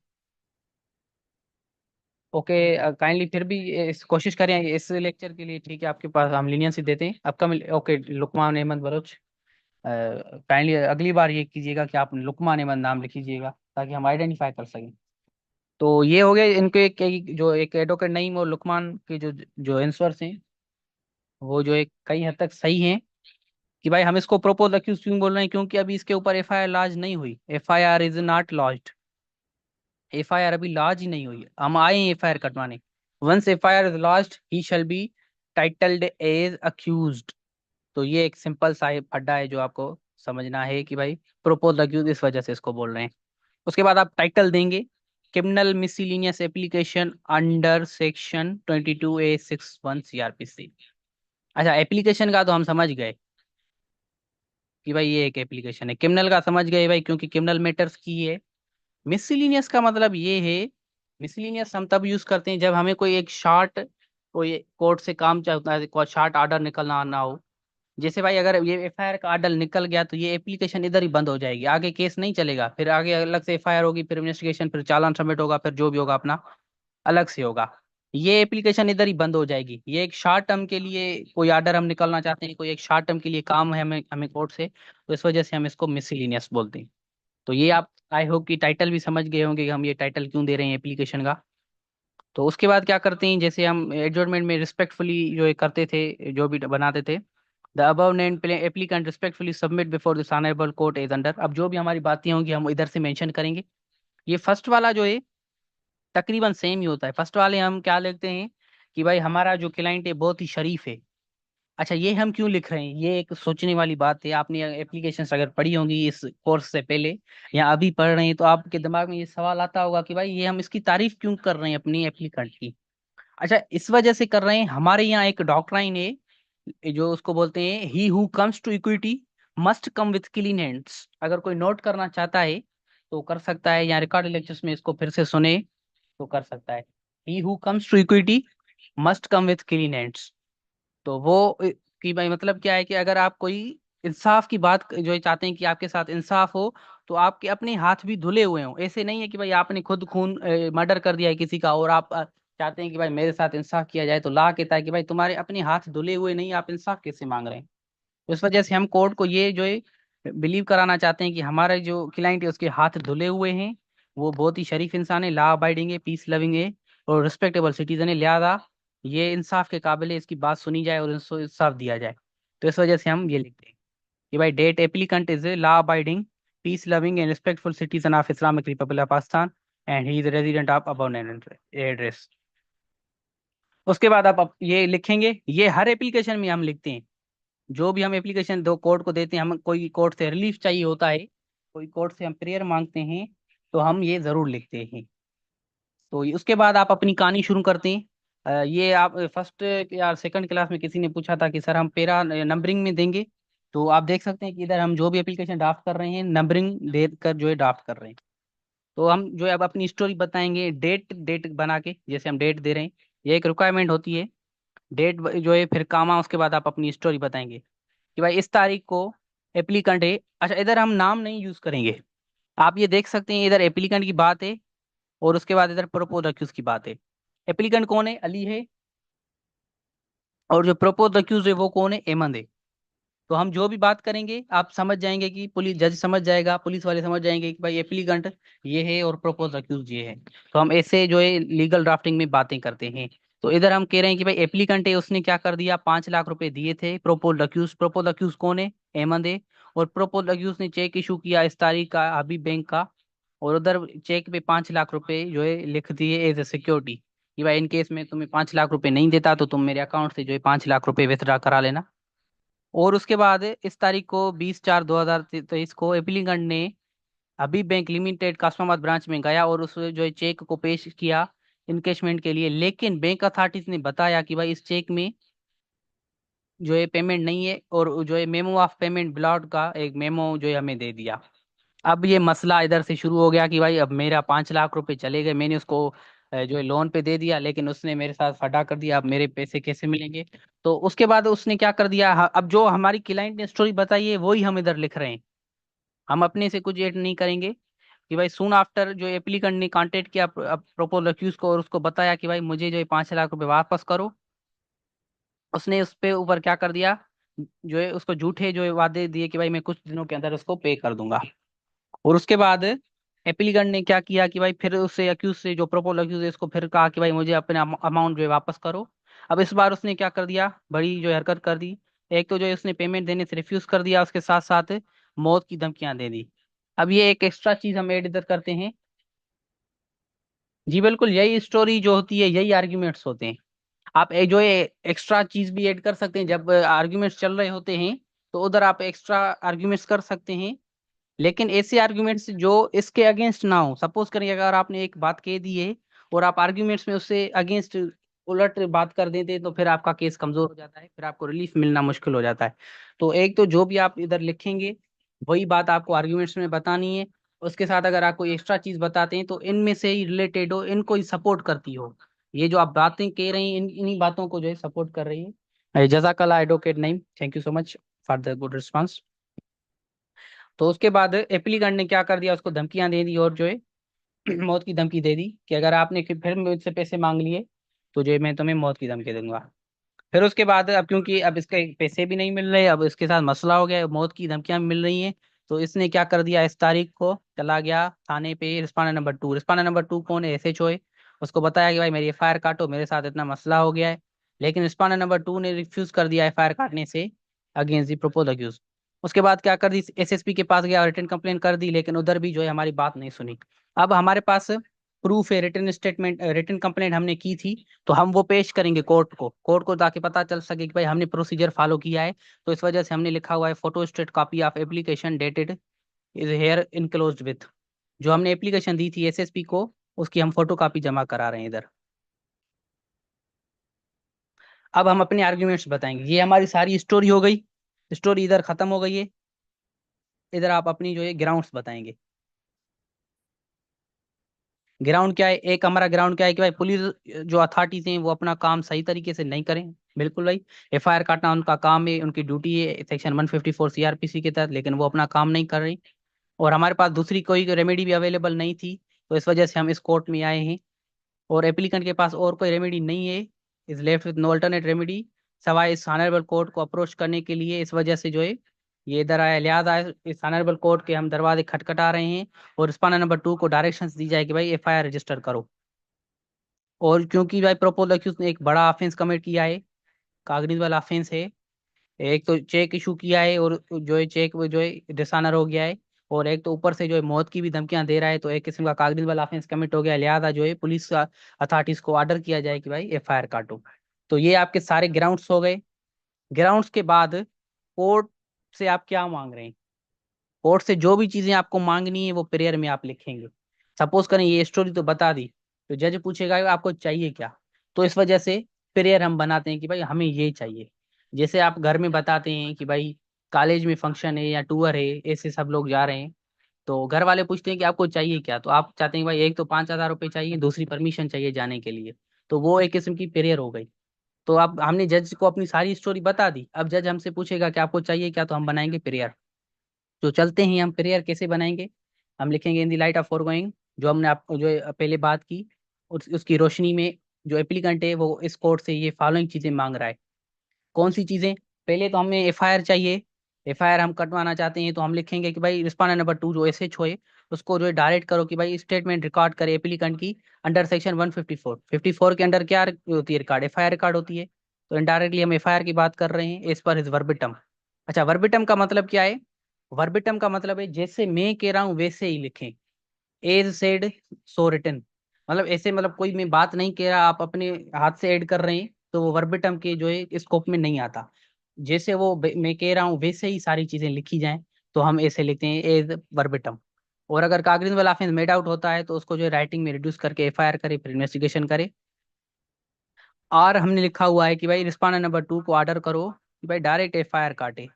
S1: ओके, काइंडली फिर भी इस कोशिश करें इस लेक्चर के लिए, ठीक है, आपके पास हम लीनियंसी देते हैं upcoming. Okay, Luqman Ahmad Baloch, kindly अगली बार ये कीजिएगा कि आप लुकमान अहमद नाम लिखिएगा, ताकि हम आइडेंटिफाई कर सकें। तो ये हो गए इनके कई, जो एक एडवोकेट नईम और लुकमान के जो जो आंसर्स हैं, वो जो एक कई हद तक सही हैं। कि भाई हम इसको प्रोपोज अक्यूज क्यों बोल रहे हैं, क्योंकि अभी इसके ऊपर एफआईआर लॉन्च नहीं हुई, FIR is not launched. FIR अभी लॉन्च ही नहीं हुई, हम आए हैं एफआईआर कटवाने। Once FIR is launched he shall be titled as accused. तो ये एक सिंपल सा अड्डा है जो आपको समझना है कि भाई प्रोपोज अक्यूज इस वजह से इसको बोल रहे हैं। उसके बाद आप टाइटल देंगे criminal miscellaneous application under section 22A61 CrPC. अच्छा, एप्लीकेशन का तो हम समझ गए कि भाई ये एक एप्लीकेशन है। क्रिमिनल का समझ गए भाई, क्योंकि क्रिमिनल मैटर्स की है। मिसलिनियस का मतलब ये है, मिसलिनियस हम तब यूज करते हैं जब हमें कोई एक शार्ट, कोई कोर्ट से काम चाहता है, कोई शार्ट ऑर्डर निकलना ना हो। जैसे भाई अगर ये एफआईआर का ऑर्डर निकल गया तो ये एप्लीकेशन इधर ही बंद हो जाएगी, आगे केस नहीं चलेगा, फिर आगे अलग से एफआईआर होगी, फिर इन्वेस्टिगेशन, फिर चालान सबमिट होगा, फिर जो भी होगा अपना अलग से होगा। ये एप्लीकेशन इधर ही बंद हो जाएगी। ये एक शॉर्ट टर्म के लिए कोई ऑर्डर हम निकलना चाहते हैं, कोई एक शॉर्ट टर्म के लिए काम है हमें हमें कोर्ट से, तो इस वजह से हम इसको मिसलिनियस बोलते हैं। तो ये आप आई होप कि टाइटल भी समझ गए होंगे कि हम ये टाइटल क्यों दे रहे हैं एप्लीकेशन का। तो उसके बाद क्या करते हैं, जैसे हम एडजॉर्नमेंट में रिस्पेक्टफुली जो ये करते थे, जो भी बनाते थे, the above named applicant respectfully submit before this honourable court as under. अब जो भी हमारी बातें होंगी हम इधर से मेंशन करेंगे। ये फर्स्ट वाला जो है तकरीबन सेम ही होता है। फर्स्ट वाले हम क्या लिखते हैं कि भाई हमारा जो क्लाइंट है बहुत ही शरीफ है। अच्छा, ये हम क्यों लिख रहे हैं, ये एक सोचने वाली बात है। आपने एप्लीकेशंस अगर पढ़ी होंगी इस कोर्स से पहले या अभी पढ़ रहे हैं, तो आपके दिमाग में ये सवाल आता होगा कि भाई ये हम इसकी तारीफ क्यों कर रहे हैं अपनी एप्लीकेंट की। अच्छा, इस वजह से कर रहे हैं, हमारे यहाँ एक डॉक्ट्राइन है जो उसको बोलते हैं he who comes to equity must come with clean hands. अगर कोई नोट करना चाहता है तो कर सकता है, या रिकॉर्ड लेक्चर्स में इसको फिर से सुने तो कर सकता है। He who comes to equity must come with clean hands. तो वो कि भाई मतलब क्या है कि अगर आप कोई इंसाफ की बात जो है चाहते हैं कि आपके साथ इंसाफ हो, तो आपके अपने हाथ भी धुले हुए हों। ऐसे नहीं है कि भाई आपने खुद खून मर्डर कर दिया है किसी का, और आप चाहते हैं कि भाई मेरे साथ इंसाफ किया जाए, तो ला कहता है कि भाई तुम्हारे अपने हाथ धुले हुए नहीं, आप इंसाफ कैसे मांग रहे हैं। तो इस वजह से हम कोर्ट को ये जो है बिलीव कराना चाहते हैं कि हमारा जो क्लाइंट है उसके हाथ धुले हुए हैं, वो बहुत ही शरीफ इंसान है, लॉ अबाइडिंग है, पीस लविंग है, और रिस्पेक्टेबल सिटीजन है। लिहाजा ये इंसाफ के काबिल है, इसकी बात सुनी जाए और इसको इंसाफ दिया जाए। तो इस वजह से हम ये लिखते हैं कि भाई that applicant is a law abiding peace loving and respectful citizen of Islamic Republic of Pakistan and he is resident of above address. उसके बाद आप ये लिखेंगे, ये हर एप्लीकेशन में हम लिखते हैं। जो भी हम एप्लीकेशन दो कोर्ट को देते हैं, हम कोई कोर्ट से रिलीफ चाहिए होता है, कोई कोर्ट से हम प्रेयर मांगते हैं, तो हम ये जरूर लिखते हैं। तो उसके बाद आप अपनी कहानी शुरू करते हैं। ये आप फर्स्ट या सेकंड क्लास में किसी ने पूछा था कि सर हम पेरा नंबरिंग में देंगे। तो आप देख सकते हैं कि इधर हम जो भी एप्लीकेशन ड्राफ्ट कर रहे हैं नंबरिंग दे कर जो है ड्राफ्ट कर रहे हैं। तो हम जो है अब अपनी स्टोरी बताएंगे डेट डेट बना के, जैसे हम डेट दे रहे हैं, ये एक रिक्वायरमेंट होती है। डेट जो है फिर कामा, उसके बाद आप अपनी स्टोरी बताएंगे कि भाई इस तारीख को एप्लीकेंट है। अच्छा, इधर हम नाम नहीं यूज करेंगे। आप ये देख सकते हैं इधर एप्लीकेंट की बात है, और उसके बाद इधर प्रपोज अक्यूज की बात है। एप्लीकेंट कौन है, अली है, और जो प्रपोज अक्यूज है वो कौन है, एमन है। तो हम जो भी बात करेंगे आप समझ जाएंगे कि पुलिस जज समझ जाएगा, पुलिस वाले समझ जाएंगे कि भाई एप्लीकेंट ये है और प्रपोज अक्यूज ये है। तो हम ऐसे जो है लीगल ड्राफ्टिंग में बातें करते हैं। तो इधर हम कह रहे हैं कि भाई एप्लीकेंट है, उसने क्या कर दिया, 5 लाख रुपए दिए थे। प्रोपोज अक्यूज कौन है, अहमद है। और प्रोपोज अक्यूज ने चेक इशू किया इस तारीख का हबीब बैंक का, और उधर चेक पे 5 लाख रुपए जो है लिख दिए एज ए सिक्योरिटी कि भाई इन केस में तुम्हें 5 लाख रुपए नहीं देता तो तुम मेरे अकाउंट से जो है 5 लाख रुपए विथड्रा करा लेना। और उसके बाद इस तारीख को 20/4/2023 को एप्लीकेंट ने हबीब बैंक लिमिटेड कासमाबाद ब्रांच में गया और उस जो है चेक को पेश किया इनकेशमेंट के लिए। लेकिन बैंक अथॉरिटीज ने बताया कि भाई इस चेक में जो है पेमेंट नहीं है, और जो है मेमो ऑफ पेमेंट ब्लॉट का एक मेमो जो है हमें दे दिया। अब ये मसला इधर से शुरू हो गया कि भाई अब मेरा 5 लाख रुपए चले गए, मैंने उसको जो है लोन पे दे दिया, लेकिन उसने मेरे साथ फटा कर दिया, अब मेरे पैसे कैसे मिलेंगे। तो उसके बाद उसने क्या कर दिया, अब जो हमारी क्लाइंट ने स्टोरी बताई है वही हम इधर लिख रहे हैं। हम अपने से कुछ ऐड नहीं करेंगे कि भाई सून आफ्टर जो एप्लीकेंट ने कांटेक्ट किया प्रपोजल अक्यूज को और उसको बताया कि भाई मुझे जो है 5 लाख रुपए वापस करो, उसने उस पे ऊपर क्या कर दिया, जो है उसको झूठे जो है वादे दिए कि भाई मैं कुछ दिनों के अंदर उसको पे कर दूंगा। और उसके बाद एप्लीकेंट ने क्या किया कि भाई फिर उससे अक्यूज से जो प्रपोजल अक्यूज है इसको फिर कहा कि भाई मुझे अपना अमाउंट जो है वापस करो। अब इस बार उसने क्या कर दिया, बड़ी जो है हरकत कर दी। एक तो जो है उसने पेमेंट देने से रिफ्यूज कर दिया, उसके साथ साथ मौत की धमकियां दे दी। अब ये एक एक्स्ट्रा चीज हम एड इधर करते हैं। जी बिल्कुल, यही स्टोरी जो होती है, यही आर्ग्यूमेंट्स होते हैं। आप जो है एक्स्ट्रा चीज भी ऐड कर सकते हैं, जब आर्ग्यूमेंट्स चल रहे होते हैं तो उधर आप एक्स्ट्रा आर्ग्यूमेंट्स कर सकते हैं। लेकिन ऐसे आर्ग्यूमेंट्स जो इसके अगेंस्ट ना हो, सपोज करिए अगर आपने एक बात कह दी है और आप आर्ग्यूमेंट्स में उससे अगेंस्ट उलट बात कर देते हैं, तो फिर आपका केस कमजोर हो जाता है, फिर आपको रिलीफ मिलना मुश्किल हो जाता है। तो एक तो जो भी आप इधर लिखेंगे वही बात आपको आर्ग्यूमेंट्स में बतानी है। उसके साथ अगर आप कोई एक्स्ट्रा चीज बताते हैं तो इनमें से ही रिलेटेड हो, इनको ही सपोर्ट करती हो। ये जो आप बातें कह रही हैं इन्हीं बातों को जो है सपोर्ट कर रही है। जजाकल्ला advocate Naeem, thank you so much for the good response. तो उसके बाद एप्लीकेंट ने क्या कर दिया, उसको धमकियां दे दी और जो है मौत की धमकी दे दी कि अगर आपने फिर मुझसे पैसे मांग लिए तो जो है मैं तुम्हें मौत की धमकी दूंगा। फिर उसके बाद अब क्योंकि अब इसके पैसे भी नहीं मिल रहे, अब इसके साथ मसला हो गया, मौत की धमकियां भी मिल रही हैं। तो इसने क्या कर दिया, इस तारीख को चला गया थाने पे, रिस्पांडर नंबर टू कौन है, SHO है। उसको बताया कि भाई मेरी FIR काटो, मेरे साथ इतना मसला हो गया है। लेकिन रिस्पांडर नंबर 2 ने रिफ्यूज कर दिया FIR काटने से अगेंस्ट दी प्रपोज अक्यूज। उसके बाद क्या कर दी, SSP के पास गया, रिटर्न कंप्लेन कर दी, लेकिन उधर भी जो है हमारी बात नहीं सुनी। अब हमारे पास प्रूफ है, रिटर्न स्टेटमेंट, रिटर्न कंप्लेंट हमने की थी, तो हम वो पेश करेंगे कोर्ट को ताकि पता चल सके कि भाई हमने प्रोसीजर फॉलो किया है। तो इस वजह से हमने लिखा हुआ है photo state copy of application dated is here enclosed with, जो हमने एप्लीकेशन दी थी SSP को, उसकी हम फोटो कॉपी जमा करा रहे हैं इधर। अब हम अपने आर्ग्यूमेंट्स बताएंगे, ये हमारी सारी स्टोरी हो गई, स्टोरी इधर खत्म हो गई है। इधर आप अपनी जो है ग्राउंड्स बताएंगे। ग्राउंड क्या है, एक हमारा ग्राउंड क्या है कि भाई पुलिस जो अथॉरिटीज हैं वो अपना काम सही तरीके से नहीं करें। बिल्कुल भाई, FIR काटना उनका काम है, उनकी ड्यूटी है सेक्शन 154 CRPC के तहत, लेकिन वो अपना काम नहीं कर रही। और हमारे पास दूसरी कोई रेमेडी भी अवेलेबल नहीं थी, तो इस वजह से हम इस कोर्ट में आए हैं। और एप्लीकेंट के पास और कोई रेमेडी नहीं है, is left with no alternate remedy सवाए इस ऑनरेबल कोर्ट को अप्रोच करने के लिए। इस वजह से जो है ये इधर आया, लिहाजा इस ऑनरेबल कोर्ट के हम दरवाजे खटखटा रहे हैं। और रिस्पांडर नंबर 2 को डायरेक्शंस दी जाए कि भाई FIR रजिस्टर करो। और क्योंकि भाई प्रपोज अक्यूज ने एक बड़ा ऑफेंस कमिट किया है, कागनीज वाला ऑफेंस है, एक तो चेक इशू किया है और जो है चेक वो जो है डिसऑनर हो गया है, और एक तो ऊपर से जो है मौत की भी धमकियां दे रहा है, तो एक किस्म का कागनीज वाला ऑफेंस कमिट हो गया है। लिहाजा जो है पुलिस अथॉरिटीज को ऑर्डर किया जाए कि भाई FIR काटो। तो ये आपके सारे ग्राउंड्स हो गए। ग्राउंड्स के बाद कोर्ट से आप क्या मांग रहे हैं, कोर्ट से जो भी चीजें आपको मांगनी है वो प्रेयर में आप लिखेंगे। सपोज करें ये स्टोरी तो बता दी, तो जज पूछेगा कि आपको चाहिए क्या। तो इस वजह से प्रेयर हम बनाते हैं कि भाई हमें ये चाहिए। जैसे आप घर में बताते हैं कि भाई कॉलेज में फंक्शन है या टूर है, ऐसे सब लोग जा रहे हैं, तो घर वाले पूछते हैं कि आपको चाहिए क्या, तो आप चाहते हैं कि भाई एक तो 5,000 रुपये चाहिए, दूसरी परमिशन चाहिए जाने के लिए। तो वो एक किस्म की प्रेयर हो गई। तो अब हमने जज को अपनी सारी स्टोरी बता दी, अब जज हमसे पूछेगा कि आपको चाहिए क्या, तो हम बनाएंगे प्रेयर। तो चलते हैं हम प्रेयर कैसे बनाएंगे। हम लिखेंगे in the light of foregoing, जो हमने आपको जो है पहले बात की, उसकी रोशनी में जो एप्लीकेंट है वो इस कोर्ट से ये फॉलोइंग चीजें मांग रहा है। कौन सी चीजें, पहले तो हमें FIR चाहिए। FIR हम कटवाना चाहते हैं, तो हम लिखेंगे कि भाई रिस्पांडर नंबर 2 जो SHO है उसको जो है डायरेक्ट करो कि भाई स्टेटमेंट रिकॉर्ड करे एप्लीकेंट की अंडर सेक्शन 154 के अंडर क्या होती है रिकॉर्ड, FIR रिकॉर्ड होती है। तो इनडायरेक्टली हम FIR की बात कर रहे हैं एज पर हिज वर्बिटम। अच्छा, वर्बिटम का मतलब क्या है, वर्बिटम का मतलब है जैसे मैं कह रहा हूँ वैसे ही लिखें, एज सेड सो रिटन। मतलब ऐसे, मतलब कोई मैं बात नहीं कह रहा, आप अपने हाथ से ऐड कर रहे हैं, तो वो वर्बिटम के जो है स्कोप में नहीं आता। जैसे वो मैं कह रहा हूँ वैसे ही सारी चीजें लिखी जाएं, तो हम ऐसे लिखते हैं एज वर्बिटम। और अगर कागज वाला ऑफेंस मेड आउट होता है तो उसको जो है राइटिंग में रिड्यूस करके FIR करे, फिर इन्वेस्टिगेशन करे। और हमने लिखा हुआ है कि भाई रिस्पांडर नंबर 2 को ऑर्डर करो कि भाई डायरेक्ट एफआईआर काटे।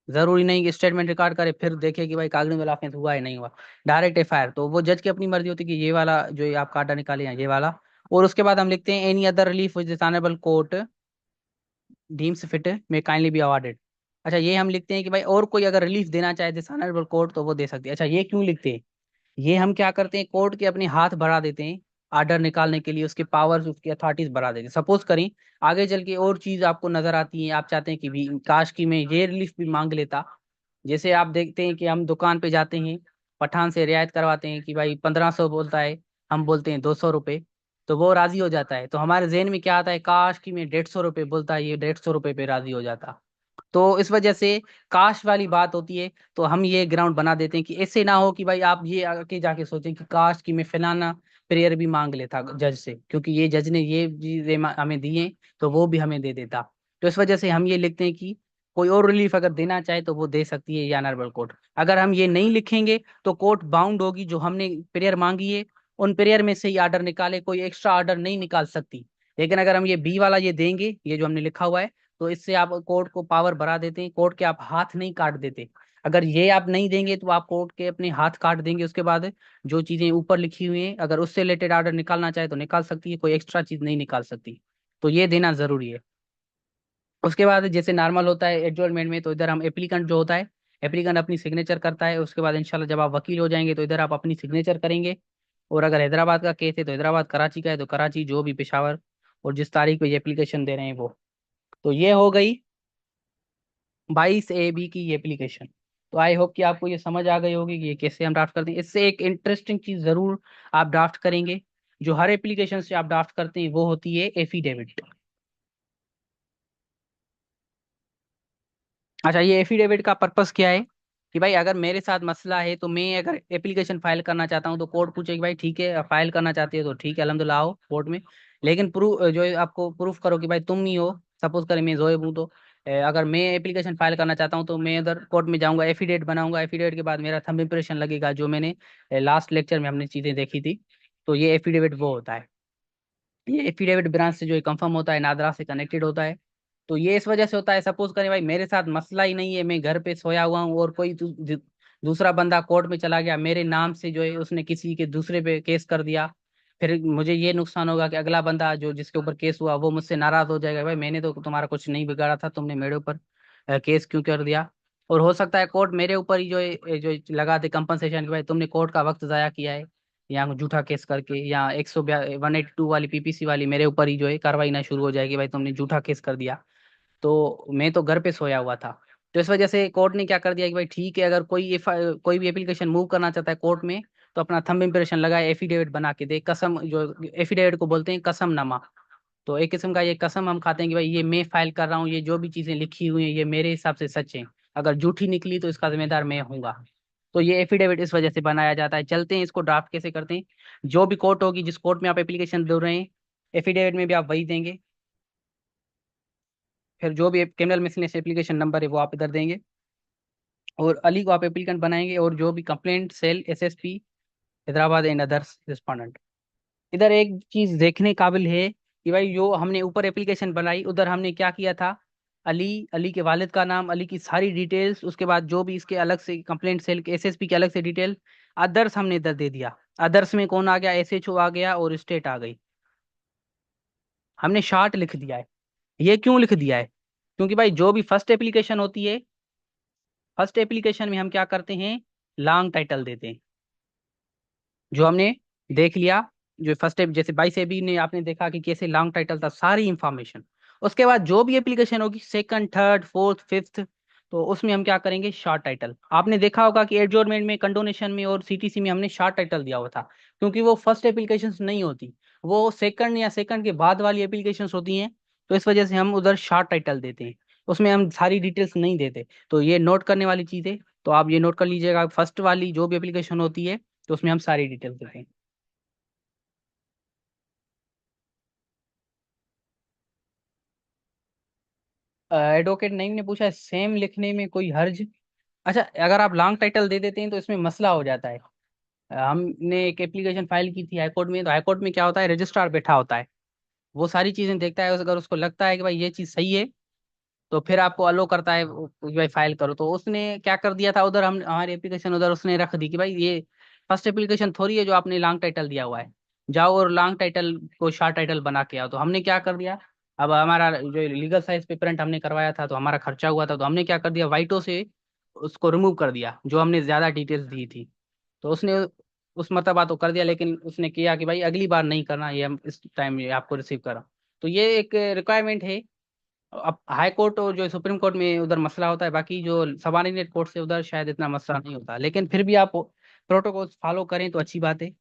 S1: जरूरी नहीं कि स्टेटमेंट रिकॉर्ड करे फिर देखे कि भाई कागज में ऑफेंस हुआ है नहीं हुआ। डायरेक्ट एफआईआर, तो वो जज की अपनी मर्जी होती है कि ये वाला जो ये आप काटा निकाले हैं ये वाला। और उसके बाद हम लिखते हैं any other relief which this honourable court deems fit में काइंडली बी अवॉर्डेड। अच्छा, ये हम लिखते हैं कि भाई और कोई अगर रिलीफ देना चाहे दिस ऑनरेबल कोर्ट तो वो दे सकती है। अच्छा, ये क्यों लिखते हैं? ये हम क्या करते हैं, कोर्ट के अपने हाथ बढ़ा देते हैं आर्डर निकालने के लिए, उसके पावर्स उसकी अथॉरिटीज बढ़ा देते हैं। सपोज करें आगे चल के और चीज आपको नजर आती है, आप चाहते हैं कि भी काश की मैं ये रिलीफ भी मांग लेता। जैसे आप देखते हैं कि हम दुकान पे जाते हैं, पठान से रियायत करवाते हैं कि भाई 1500 बोलता है, हम बोलते हैं 200 रुपये, तो वो राजी हो जाता है। तो हमारे जहन में क्या आता है, काश कि मैं 150 रुपये बोलता है, ये 150 रुपये पे राजी हो जाता। तो इस वजह से काश वाली बात होती है। तो हम ये ग्राउंड बना देते हैं कि ऐसे ना हो कि भाई आप ये आके जाके सोचें कि काश कि मैं फलाना प्रेयर भी मांग लेता जज से, क्योंकि ये जज ने ये चीजें हमें दिए तो वो भी हमें दे देता। तो इस वजह से हम ये लिखते हैं कि कोई और रिलीफ अगर देना चाहे तो वो दे सकती है या ऑनरेबल कोर्ट। अगर हम ये नहीं लिखेंगे तो कोर्ट बाउंड होगी, जो हमने प्रेयर मांगी है उन प्रेयर में से ही आर्डर निकाले, कोई एक्स्ट्रा आर्डर नहीं निकाल सकती। लेकिन अगर हम ये बी वाला ये देंगे, ये जो हमने लिखा हुआ है, तो इससे आप कोर्ट को पावर बढ़ा देते हैं, कोर्ट के आप हाथ नहीं काट देते। अगर ये आप नहीं देंगे तो आप कोर्ट के अपने हाथ काट देंगे। उसके बाद जो चीजें ऊपर लिखी हुई हैं अगर उससे रिलेटेड ऑर्डर निकालना चाहे तो निकाल सकती है, कोई एक्स्ट्रा चीज नहीं निकाल सकती। तो ये देना जरूरी है। उसके बाद जैसे नॉर्मल होता है एडजॉर्नमेंट में, तो इधर हम एप्लीकेंट जो होता है, एप्लीकेंट अपनी सिग्नेचर करता है। उसके बाद इंशाल्लाह जब आप वकील हो जाएंगे तो इधर आप अपनी सिग्नेचर करेंगे। और अगर हैदराबाद का केस है तो हैदराबाद, कराची का है तो कराची, जो भी पेशावर, और जिस तारीख पे ये एप्लीकेशन दे रहे हैं वो। तो ये हो गई 22 AB की ये एप्लीकेशन। तो आई होप कि आपको ये समझ आ गई होगी कि ये कैसे हम ड्राफ्ट करते हैं। इससे एक इंटरेस्टिंग चीज जरूर आप ड्राफ्ट करेंगे, जो हर एप्लीकेशन से आप ड्राफ्ट करते हैं, वो होती है एफिडेविट। अच्छा, ये एफिडेविट का पर्पस क्या है कि भाई अगर मेरे साथ मसला है तो मैं अगर एप्लीकेशन फाइल करना चाहता हूँ तो कोर्ट पूछे कि भाई ठीक है फाइल करना चाहते हो तो ठीक है अल्हम्दुलिल्लाह आओ कोर्ट में। लेकिन प्रूफ जो है आपको प्रूफ करो कि भाई तुम ही हो। सपोज करें मैं जोएब हूँ, तो अगर मैं एप्लीकेशन फाइल करना चाहता हूँ तो मैं इधर कोर्ट में जाऊंगा, एफिडेविट बनाऊंगा। एफिडेविट के बाद मेरा थंब इम्प्रेशन लगेगा, जो मैंने लास्ट लेक्चर में हमने चीजें देखी थी। तो ये एफिडेविट वो होता है। ये एफिडेविट ब्रांच से जो है कंफर्म होता है, नादरा से कनेक्टेड होता है। तो ये इस वजह से होता है, सपोज करें भाई मेरे साथ मसला ही नहीं है, मैं घर पे सोया हुआ हूँ और कोई दूसरा बंदा कोर्ट में चला गया मेरे नाम से, जो है उसने किसी के दूसरे पे केस कर दिया। फिर मुझे ये नुकसान होगा कि अगला बंदा जो जिसके ऊपर केस हुआ वो मुझसे नाराज हो जाएगा, भाई मैंने तो तुम्हारा कुछ नहीं बिगाड़ा था, तुमने मेरे ऊपर केस क्यों कर दिया। और हो सकता है कोर्ट मेरे ऊपर ही जो है जो लगा दे कंपनसेशन कि भाई तुमने कोर्ट का वक्त जाया किया है, या झूठा केस करके, या 182 वाली पीपीसी वाली मेरे ऊपर ही जो है कार्रवाई ना शुरू हो जाएगी, भाई तुमने झूठा केस कर दिया। तो मैं तो घर पे सोया हुआ था। तो इस वजह से कोर्ट ने क्या कर दिया कि भाई ठीक है, अगर कोई भी एप्लीकेशन मूव करना चाहता है कोर्ट में, तो अपना थंब इम्प्रेशन लगाए, एफिडेविट बना के दे, कसम, जो एफिडेविट को बोलते हैं कसमनामा। तो एक किस्म का ये कसम हम खाते हैं कि भाई ये मैं फाइल कर रहा हूँ, ये जो भी चीजें लिखी हुई हैं ये मेरे हिसाब से सच है। अगर झूठी निकली तो इसका जिम्मेदार मैं हूँगा। तो ये एफिडेविट इस वजह से बनाया जाता है। चलते हैं इसको ड्राफ्ट कैसे करते हैं। जो भी कोर्ट होगी, जिस कोर्ट में आप एप्लीकेशन दे रहे हैं, एफिडेविट में भी आप वही देंगे। फिर जो भी क्रिमिनल मिसलेनियस एप्लीकेशन नंबर है वो आप इधर देंगे, और अली को आप एप्लीकेंट बनाएंगे, और जो भी complaint cell SSP Hyderabad and others respondent. इधर एक चीज देखने काबिल है कि भाई जो हमने ऊपर एप्लीकेशन बनाई उधर हमने क्या किया था, अली, अली के वालिद का नाम, अली की सारी डिटेल्स, उसके बाद जो भी इसके अलग से कंप्लेंट सेल के एसएसपी के अलग से डिटेल, अदर्स हमने इधर दे दिया। अदर्स में कौन आ गया, एसएचओ आ गया और स्टेट आ गई। हमने शार्ट लिख दिया है। ये क्यों लिख दिया है, क्योंकि भाई जो भी फर्स्ट एप्लीकेशन होती है, फर्स्ट एप्लीकेशन में हम क्या करते हैं, लॉन्ग टाइटल देते हैं। जो हमने देख लिया, जो फर्स्ट एप जैसे 22 AB ने आपने देखा कि कैसे लॉन्ग टाइटल था, सारी इंफॉर्मेशन। उसके बाद जो भी एप्लीकेशन होगी सेकंड, थर्ड, फोर्थ, फिफ्थ, तो उसमें हम क्या करेंगे, शॉर्ट टाइटल। आपने देखा होगा कि एडजोर्नमेंट में, कंडोनेशन में और सीटीसी में हमने शॉर्ट टाइटल दिया हुआ था, क्योंकि वो फर्स्ट एप्लीकेशन नहीं होती, वो सेकंड या सेकंड के बाद वाली एप्लीकेशन होती हैं। तो इस वजह से हम उधर शॉर्ट टाइटल देते हैं, उसमें हम सारी डिटेल्स नहीं देते। तो ये नोट करने वाली चीज है। तो आप ये नोट कर लीजिएगा, फर्स्ट वाली जो भी एप्लीकेशन होती है तो उसमें हम सारी डिटेल्स देते हैं। एडवोकेट नईम ने पूछा सेम लिखने में कोई हर्ज। अच्छा, अगर आप लॉन्ग टाइटल दे देते हैं तो इसमें मसला हो जाता है। हमने एक एप्लीकेशन फाइल की थी हाईकोर्ट में, तो हाईकोर्ट में क्या होता है, रजिस्ट्रार बैठा होता है, वो सारी चीजें देखता है। अगर उसको लगता है कि भाई ये चीज सही है तो फिर आपको अलो करता है कि भाई फाइल करो। तो उसने क्या कर दिया था उधर, हम हमारी एप्लीकेशन उधर उसने रख दी कि भाई ये फर्स्ट एप्लीकेशन थोड़ी है जो आपने लॉन्ग टाइटल दिया हुआ है, जाओ और लॉन्ग टाइटल को शॉर्ट टाइटल बना के आओ। तो हमने क्या कर दिया, अब हमारा जो लीगल साइज पे प्रिंट हमने करवाया था तो हमारा खर्चा हुआ था, तो हमने क्या कर दिया, वाइटो से उसको रिमूव कर दिया जो हमने ज्यादा डिटेल्स दी थी। तो उसने उस मरतबा तो कर दिया, लेकिन उसने किया कि भाई अगली बार नहीं करना, ये हम इस टाइम ये आपको रिसीव करा। तो ये एक रिक्वायरमेंट है। अब हाई कोर्ट और जो सुप्रीम कोर्ट में उधर मसला होता है, बाकी जो सबॉर्डिनेट कोर्ट से उधर शायद इतना मसला नहीं होता, लेकिन फिर भी आप प्रोटोकॉल फॉलो करें तो अच्छी बात है।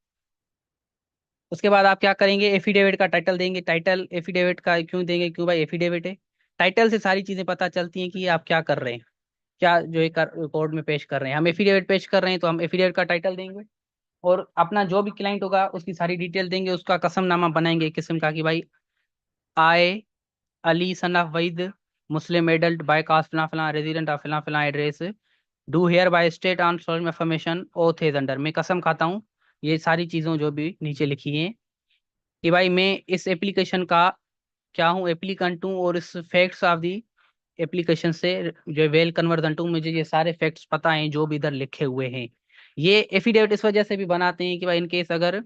S1: उसके बाद आप क्या करेंगे, एफिडेविट का टाइटल देंगे। टाइटल एफिडेविट का क्यों देंगे, क्यों भाई एफिडेविट है, टाइटल से सारी चीजें पता चलती हैं कि आप क्या कर रहे हैं, क्या जो है कोर्ट में पेश कर रहे हैं। हम एफिडेविट पेश कर रहे हैं तो हम एफिडेविट का टाइटल देंगे, और अपना जो भी क्लाइंट होगा उसकी सारी डिटेल देंगे, उसका कसमनामा बनाएंगे एक किस्म का कि भाई आए अली सन ऑफ वहीद, मुस्लिम एडल्ट बाय कास्ट फला फला, रेजिडेंट ऑफ फला फला address, do hereby state on solemn information oath is under. मैं कसम खाता हूँ ये सारी चीज़ों जो भी नीचे लिखी हैं कि भाई मैं इस एप्लीकेशन का क्या हूँ, एप्लीकेंट हूँ, और इस फैक्ट्स ऑफ दी एप्लीकेशन से जो वेल कन्वर्जेंट हूँ, मुझे ये सारे फैक्ट्स पता हैं जो भी इधर लिखे हुए हैं। ये एफिडेविट इस वजह से भी बनाते हैं कि भाई इन केस अगर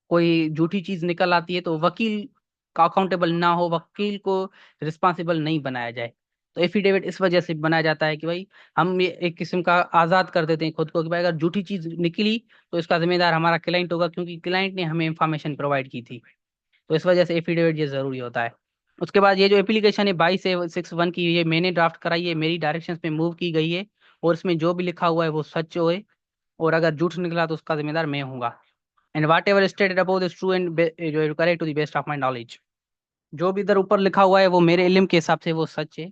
S1: कोई झूठी चीज निकल आती है तो वकील का अकाउंटेबल ना हो, वकील को रिस्पॉन्सिबल नहीं बनाया जाए। तो एफिडेविट इस वजह से बनाया जाता है कि भाई हम ये एक किस्म का आजाद कर देते हैं खुद को कि भाई अगर झूठी चीज निकली तो इसका जिम्मेदार हमारा क्लाइंट होगा, क्योंकि क्लाइंट ने हमें इंफॉर्मेशन प्रोवाइड की थी। तो इस वजह से एफिडेविट ये जरूरी होता है। उसके बाद ये जो एप्लीकेशन है 22/6/1 की, ये मैंने ड्राफ्ट कराई है, मेरी डायरेक्शन में मूव की गई है, और इसमें जो भी लिखा हुआ है वो सच होए, और अगर झूठ निकला तो उसका जिम्मेदार मैं हूँगा। And whatever stated about is true and जो correct to the best of my knowledge. जो भी इधर ऊपर लिखा हुआ है वो मेरे इल्म के हिसाब से वो सच है।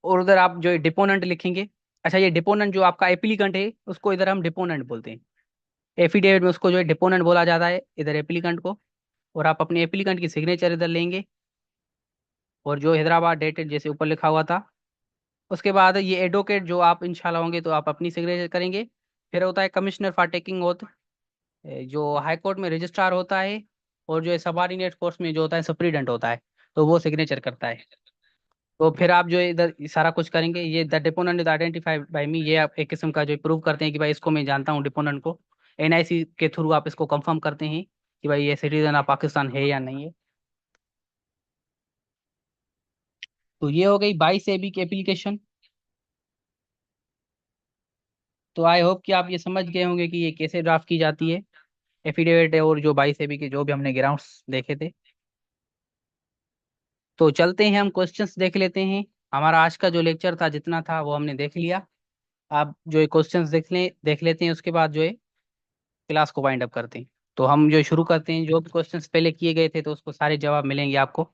S1: और उधर आप जो डिपोनेंट लिखेंगे, अच्छा ये डिपोनेंट जो आपका एप्लीकेंट है उसको इधर हम डिपोनेंट बोलते हैं, एफिडेविट में उसको जो है डिपोनेंट बोला जाता है इधर एप्लीकेंट को। और आप अपने एप्लीकेंट की सिग्नेचर इधर लेंगे, और जो हैदराबाद डेटेड जैसे ऊपर लिखा हुआ था। उसके बाद ये एडवोकेट जो आप इंशाल्लाह होंगे तो आप अपनी सिग्नेचर करेंगे। फिर होता है कमिश्नर फॉर टेकिंग ओथ, जो हाई कोर्ट में रजिस्ट्रार होता है, और जो है सबॉर्डिनेट कोर्ट्स में जो होता है सुप्रीडेंट होता है, तो वो सिग्नेचर करता है। तो फिर आप जो है इधर सारा कुछ करेंगे, ये the deponent is identified by मी, ये आप एक किस्म का जो प्रूव करते हैं कि भाई इसको मैं जानता हूँ डिपोनेंट को। एनआईसी के थ्रू आप इसको कंफर्म करते हैं कि भाई ये सिटीजन ऑफ पाकिस्तान है या नहीं है। तो ये हो गई 22 AB की एप्लीकेशन। तो आई होप कि आप ये समझ गए होंगे कि ये कैसे ड्राफ्ट की जाती है एफिडेविट, और जो 22 AB के जो भी हमने ग्राउंड्स देखे थे। तो चलते हैं हम क्वेश्चंस देख लेते हैं। हमारा आज का जो लेक्चर था जितना था वो हमने देख लिया। आप जो है क्वेश्चंस देख लेते हैं, उसके बाद जो है क्लास को वाइंड अप करते हैं। तो हम जो शुरू करते हैं, जो भी क्वेश्चंस पहले किए गए थे तो उसको सारे जवाब मिलेंगे आपको।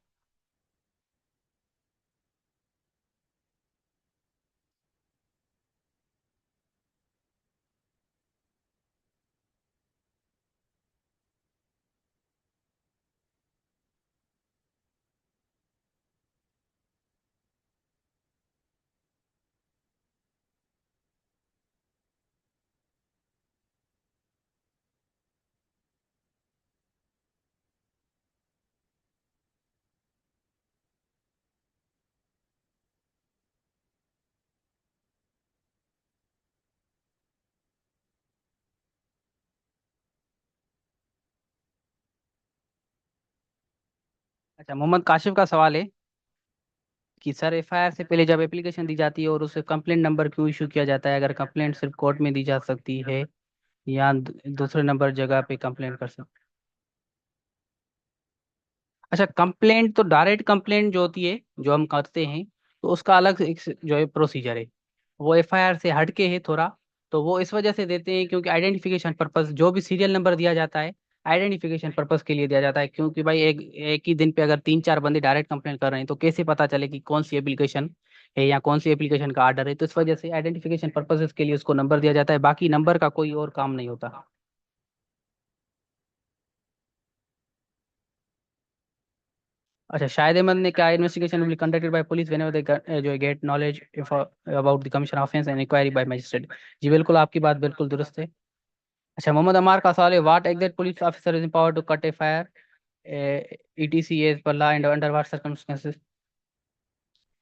S1: अच्छा, मोहम्मद काशिफ का सवाल है कि सर एफआईआर से पहले जब एप्लीकेशन दी जाती है और उसे कंप्लेंट नंबर क्यों इशू किया जाता है, अगर कंप्लेंट सिर्फ कोर्ट में दी जा सकती है या दूसरे नंबर जगह पे कंप्लेंट कर सकते। अच्छा, कंप्लेंट तो डायरेक्ट कंप्लेंट जो होती है जो हम करते हैं तो उसका अलग से एक जो है प्रोसीजर है, वो एफआईआर से हटके है थोड़ा। तो वो इस वजह से देते हैं क्योंकि आइडेंटिफिकेशन पर्पस, जो भी सीरियल नंबर दिया जाता है आइडेंटिफिकेशन पर्पस के लिए दिया जाता है, क्योंकि भाई एक एक ही दिन पे अगर 3-4 बंदे डायरेक्ट कंप्लेंट कर रहे हैं तो कैसे पता चले कि कौन सी एप्लीकेशन है या कौन सी एप्लीकेशन का आर्डर है। तो इस वजह से आइडेंटिफिकेशन पर्पसेस के लिए उसको नंबर दिया जाता है, बाकी नंबर का कोई और काम नहीं होता। अच्छा, शाहिद अहमद ने क्या, investigation will conducted by police whenever they जो get knowledge if about the commission offence and inquiry by magistrate. जी बिल्कुल, आपकी बात बिल्कुल दुरुस्त है। अच्छा, मोहम्मद अमार का सवाल है, what exact police officer is empowered to cut a fire ETC as per law and under what circumstances.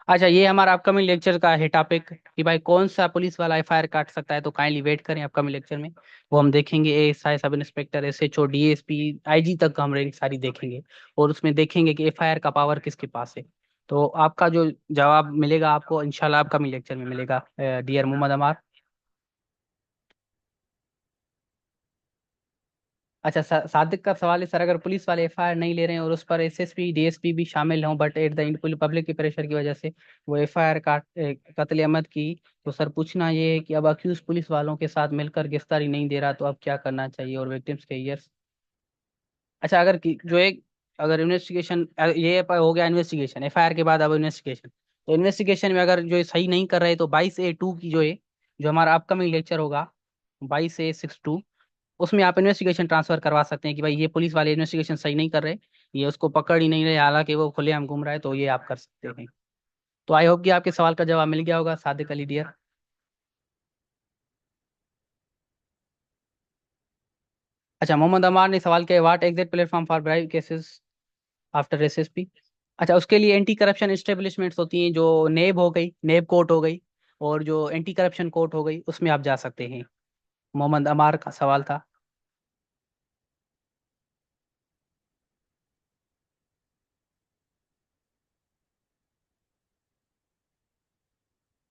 S1: अच्छा, ये हमारा अपकमिंग लेक्चर का है टॉपिक कि भाई कौन सा पुलिस वाला एफआईआर काट सकता है, तो काइंडली वेट करें अपकमिंग लेक्चर में। वो हम देखेंगे ASI, sub inspector, SHO, DSP, IG तक हम रेंज सारी देखेंगे। और उसमें देखेंगे कि एफआईआर का पावर किसके पास है। तो आपका जो जवाब मिलेगा आपको इंशाल्लाह अपकमिंग लेक्चर में मिलेगा, डियर मोहम्मद अमार। अच्छा, सादिक का सवाल है सर, अगर पुलिस वाले एफआईआर नहीं ले रहे हैं और उस पर एसएसपी डीएसपी भी शामिल हों, बट एट द पब्लिक की प्रेशर की वजह से वो एफआईआर का कत्ले अमद की, तो सर पूछना ये है कि अब अक्यूज पुलिस वालों के साथ मिलकर गिरफ्तारी नहीं दे रहा, तो अब क्या करना चाहिए और विक्टिम्स के ईयर्स। अच्छा, अगर जो एक, अगर इन्वेस्टिगेशन, ये हो गया इन्वेस्टिगेशन, एफआईआर के बाद अब इन्वेस्टिगेशन, तो इन्वेस्टिगेशन में अगर जो सही नहीं कर रहे तो 22A2 की जो है, जो हमारा अपकमिंग लेक्चर होगा 22A62, उसमें आप इन्वेस्टिगेशन ट्रांसफर करवा सकते हैं कि भाई ये पुलिस वाले इन्वेस्टिगेशन सही नहीं कर रहे, ये उसको पकड़ ही नहीं रहे, हालांकि वो खुलेआम घूम रहा है, तो ये आप कर सकते हैं। तो आई होप कि आपके सवाल का जवाब मिल गया होगा सादिक अली डियर। अच्छा, मोहम्मद अमार ने सवाल किया, what exit platform for bribe cases after SSP. अच्छा, उसके लिए एंटी करप्शन एस्टेब्लिशमेंट्स होती हैं, जो नेब हो गई, नेब कोर्ट हो गई, और जो एंटी करप्शन कोर्ट हो गई, उसमें आप जा सकते हैं। मोहम्मद अमार का सवाल था।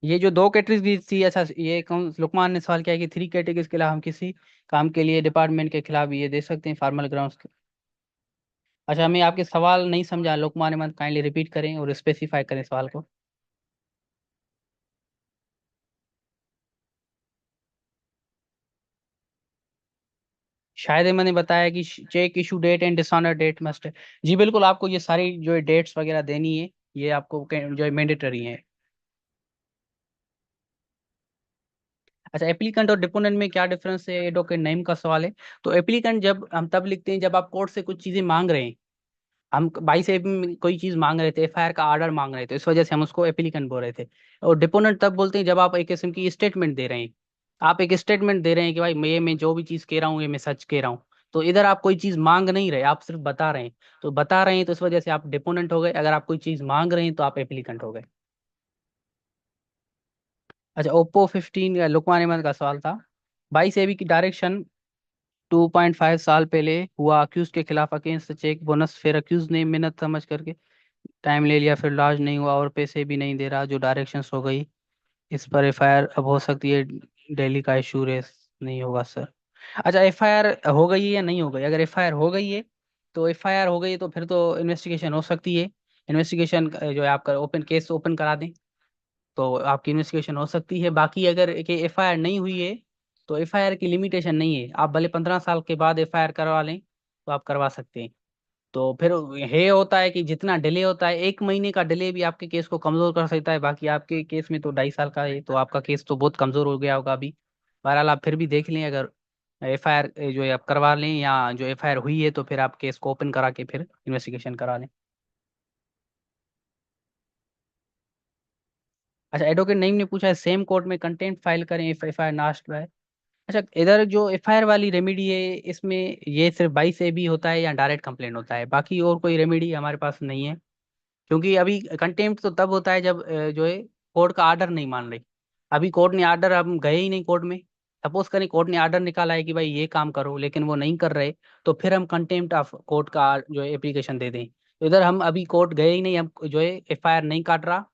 S1: ये जो दो कैटेगरीज थी, अच्छा ये कौन, लुकमान ने सवाल किया है कि 3 कैटेगरीज के अलावा हम किसी काम के लिए डिपार्टमेंट के खिलाफ ये दे सकते हैं फॉर्मल ग्राउंड्स। अच्छा, मैं आपके सवाल नहीं समझा, लोकमान अहमद काइंडली रिपीट करें और स्पेसिफाई करें सवाल को। शायद मैंने बताया कि cheque issue date and dishonour date must है। जी बिल्कुल, आपको ये सारी जो डेट्स वगैरह देनी है, ये आपको जो मैंडेटरी है। अच्छा, एप्लीकेंट और डिपोनेंट में क्या डिफरेंस है, एडवोकेट नईम का सवाल है। तो एप्लीकेंट जब हम तब लिखते हैं जब आप कोर्ट से कुछ चीजें मांग रहे हैं, हम बाई से कोई चीज मांग रहे थे, एफआईआर का ऑर्डर मांग रहे थे, इस वजह से हम उसको एप्लीकेंट बोल रहे थे। और डिपोनेंट तब बोलते हैं जब आप एक किस्म की स्टेटमेंट दे रहे हैं, आप एक स्टेटमेंट दे रहे हैं कि भाई मैं जो भी चीज कह रहा हूँ ये मैं सच कह रहा हूँ। तो इधर आप कोई चीज मांग नहीं रहे, आप सिर्फ बता रहे हैं। तो बता रहे हैं तो इस वजह से आप डिपोनेंट हो गए, अगर आप कोई चीज मांग रहे हैं तो आप एप्लीकेंट हो गए। अच्छा, ओप्पो 15 लुकमान अहमद का सवाल था, 22 AB की डायरेक्शन 2.5 साल पहले हुआ अक्यूज के खिलाफ अगेंस्ट चेक बोनस, फिर अक्यूज ने मिन्नत समझ करके टाइम ले लिया, फिर लाज नहीं हुआ और पैसे भी नहीं दे रहा, जो डायरेक्शंस हो गई, इस पर एफआईआर अब हो सकती है, दिल्ली का इशू रेस नहीं होगा सर। अच्छा, एफआईआर हो गई है या नहीं हो गई, अगर एफआईआर हो गई है, तो एफआईआर हो गई है तो फिर तो इन्वेस्टिगेशन हो सकती है। इन्वेस्टिगेशन जो है आपका ओपन केस ओपन करा दें, तो आपकी इन्वेस्टिगेशन हो सकती है। बाकी अगर एफआईआर नहीं हुई है, तो एफआईआर की लिमिटेशन नहीं है, आप भले 15 साल के बाद एफआईआर करवा लें तो आप करवा सकते हैं। तो फिर ये होता है कि जितना डिले होता है, 1 महीने का डिले भी आपके केस को कमजोर कर सकता है, बाकी आपके केस में तो 2.5 साल का है, तो आपका केस तो बहुत कमजोर हो गया होगा अभी। बहरहाल आप फिर भी देख लें, अगर एफआईआर जो है आप करवा लें, या जो एफआईआर हुई है तो फिर आप केस को ओपन करा के फिर इन्वेस्टिगेशन करा लें। अच्छा, एडवोकेट नईम ने पूछा है, सेम कोर्ट में कंटेंट फाइल करें इफ एफआईआर नास्ट बाय। अच्छा, इधर जो एफआईआर वाली रेमेडी है, इसमें ये सिर्फ 22 AB होता है या डायरेक्ट कंप्लेंट होता है, बाकी और कोई रेमेडी हमारे पास नहीं है। क्योंकि अभी कंटेम्प्ट तो तब होता है जब जो है कोर्ट का ऑर्डर नहीं मान रही। अभी कोर्ट ने ऑर्डर, हम गए ही नहीं कोर्ट में, सपोज करें कोर्ट ने ऑर्डर निकाला है कि भाई ये काम करो, लेकिन वो नहीं कर रहे, तो फिर हम कंटेम्प्ट ऑफ कोर्ट का जो है एप्लीकेशन दे दें। तो इधर हम अभी कोर्ट गए ही नहीं, हम जो है एफआईआर नहीं काट रहा,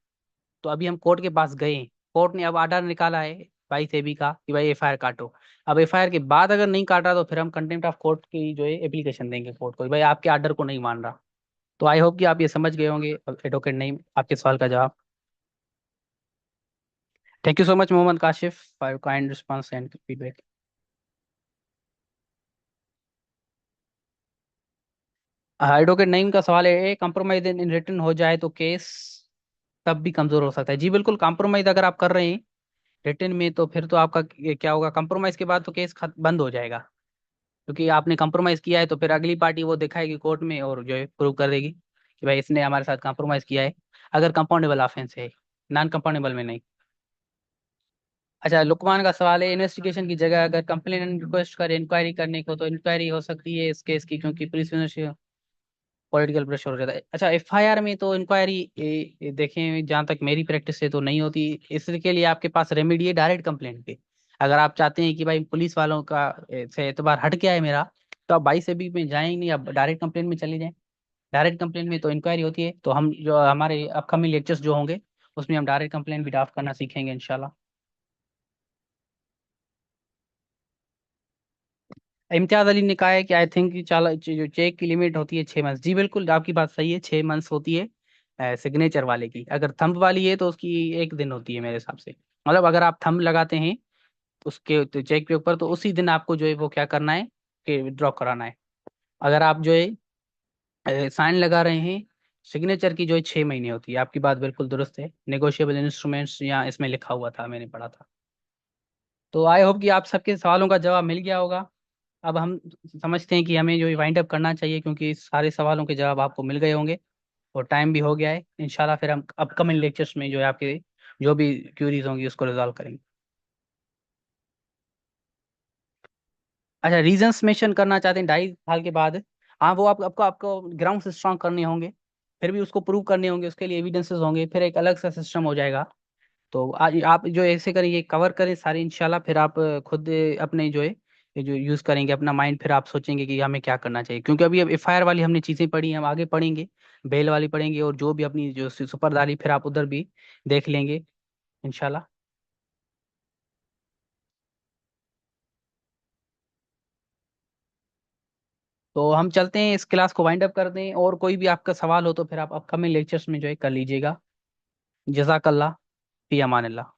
S1: तो अभी हम कोर्ट के पास गए हैं, कोर्ट ने अब ऑर्डर निकाला है 22 AB का कि भाई एफआईआर काटो। अब एफआईआर के बाद अगर नहीं काटा तो फिर हम कंटेम्प्ट ऑफ कोर्ट की जो है एप्लीकेशन देंगे कोर्ट को कि भाई आपके ऑर्डर को नहीं मान रहा। तो आई होप कि आप ये समझ गए होंगे एडवोकेट नहीं, आपके सवाल का जवाब। Thank you so much Mohammad Kashif for your kind response and feedback. Advocate Naeem का सवाल है, कंप्रोमाइज इन रिटर्न हो जाए तो केस तब भी कमजोर हो सकता है। जी बिल्कुल, कंप्रोमाइज अगर आप कर रहे हैं रिटर्न में, तो फिर तो आपका क्या होगा, कंप्रोमाइज के बाद तो केस बंद हो जाएगा। क्योंकि आपने कंप्रोमाइज किया है, तो फिर अगली पार्टी वो दिखाएगी कोर्ट में और जो है प्रूव कर देगी कि भाई इसने हमारे साथ कंप्रोमाइज किया है, अगर कंपाउंडेबल ऑफेंस है, नॉन कंपाउंडेबल में नहीं। अच्छा, लुकमान का सवाल है, इन्वेस्टिगेशन की जगह अगर कंप्लेनेंट रिक्वेस्ट करे इंक्वायरी करने को, तो इंक्वायरी हो सकती है इस केस की, क्योंकि पुलिस इन्वेस्टिगेशन। पॉलिटिकल प्रेशर हो जाता है। अच्छा, एफआईआर में तो इंक्वायरी देखें, जहाँ तक मेरी प्रैक्टिस से तो नहीं होती। इसके लिए आपके पास रेमेडी है डायरेक्ट कंप्लेंट पे। अगर आप चाहते हैं कि भाई पुलिस वालों का से एतबार हट गया है मेरा, तो आप 22 में जाएं नहीं, आप डायरेक्ट कंप्लेंट में चले जाएं। डायरेक्ट कंप्लेंट में तो इंक्वायरी होती है, तो हम जो हमारे अपकमिंग लेक्चर्स जो होंगे उसमें हम डायरेक्ट कंप्लेंट भी ड्राफ्ट करना सीखेंगे इंशाल्लाह। इम्तियाज अली ने कहा है कि आई थिंक चाला जो चेक की लिमिट होती है 6 मंथ्स। जी बिल्कुल, आपकी बात सही है, 6 मंथ्स होती है सिग्नेचर वाले की। अगर थंब वाली है तो उसकी 1 दिन होती है मेरे हिसाब से। मतलब अगर आप थंब लगाते हैं उसके तो चेक के ऊपर, तो उसी दिन आपको जो है वो क्या करना है कि विड्रॉ कराना है। अगर आप जो है साइन लगा रहे हैं, सिग्नेचर की जो है 6 महीने होती है। आपकी बात बिल्कुल दुरुस्त है, नेगोशिएबल इंस्ट्रूमेंट्स यहाँ इसमें लिखा हुआ था, मैंने पढ़ा था। तो आई होप कि आप सबके सवालों का जवाब मिल गया होगा। अब हम समझते हैं कि हमें जो वाइंड अप करना चाहिए, क्योंकि सारे सवालों के जवाब आपको मिल गए होंगे और टाइम भी हो गया है। इंशाल्लाह फिर हम अपकमिंग लेक्चर्स में जो है आपके जो भी क्यूरीज होंगी उसको रिजॉल्व करेंगे। अच्छा, रीजंस मेंशन करना चाहते हैं 2.5 साल के बाद। हाँ, वो आपको आपको ग्राउंड से स्ट्रांग करने होंगे, फिर भी उसको प्रूव करने होंगे, उसके लिए एविडेंसेस होंगे, फिर एक अलग सा सिस्टम हो जाएगा। तो आज आप जो ऐसे करें, ये कवर करें सारे इंशाल्लाह, फिर आप खुद अपने जो है ये जो यूज करेंगे अपना माइंड, फिर आप सोचेंगे कि हमें क्या करना चाहिए। क्योंकि अभी अब एफआईआर वाली हमने चीजें पढ़ी, हम आगे पढ़ेंगे बेल वाली पढ़ेंगे, और जो भी अपनी जो सुपरदारी फिर आप उधर भी देख लेंगे इंशाल्लाह। तो हम चलते हैं, इस क्लास को वाइंड अप कर दें, और कोई भी आपका सवाल हो तो फिर आप अपकमिंग लेक्चर्स में जो है कर लीजिएगा। जज़ाकल्लाह, फी अमानिल्लाह।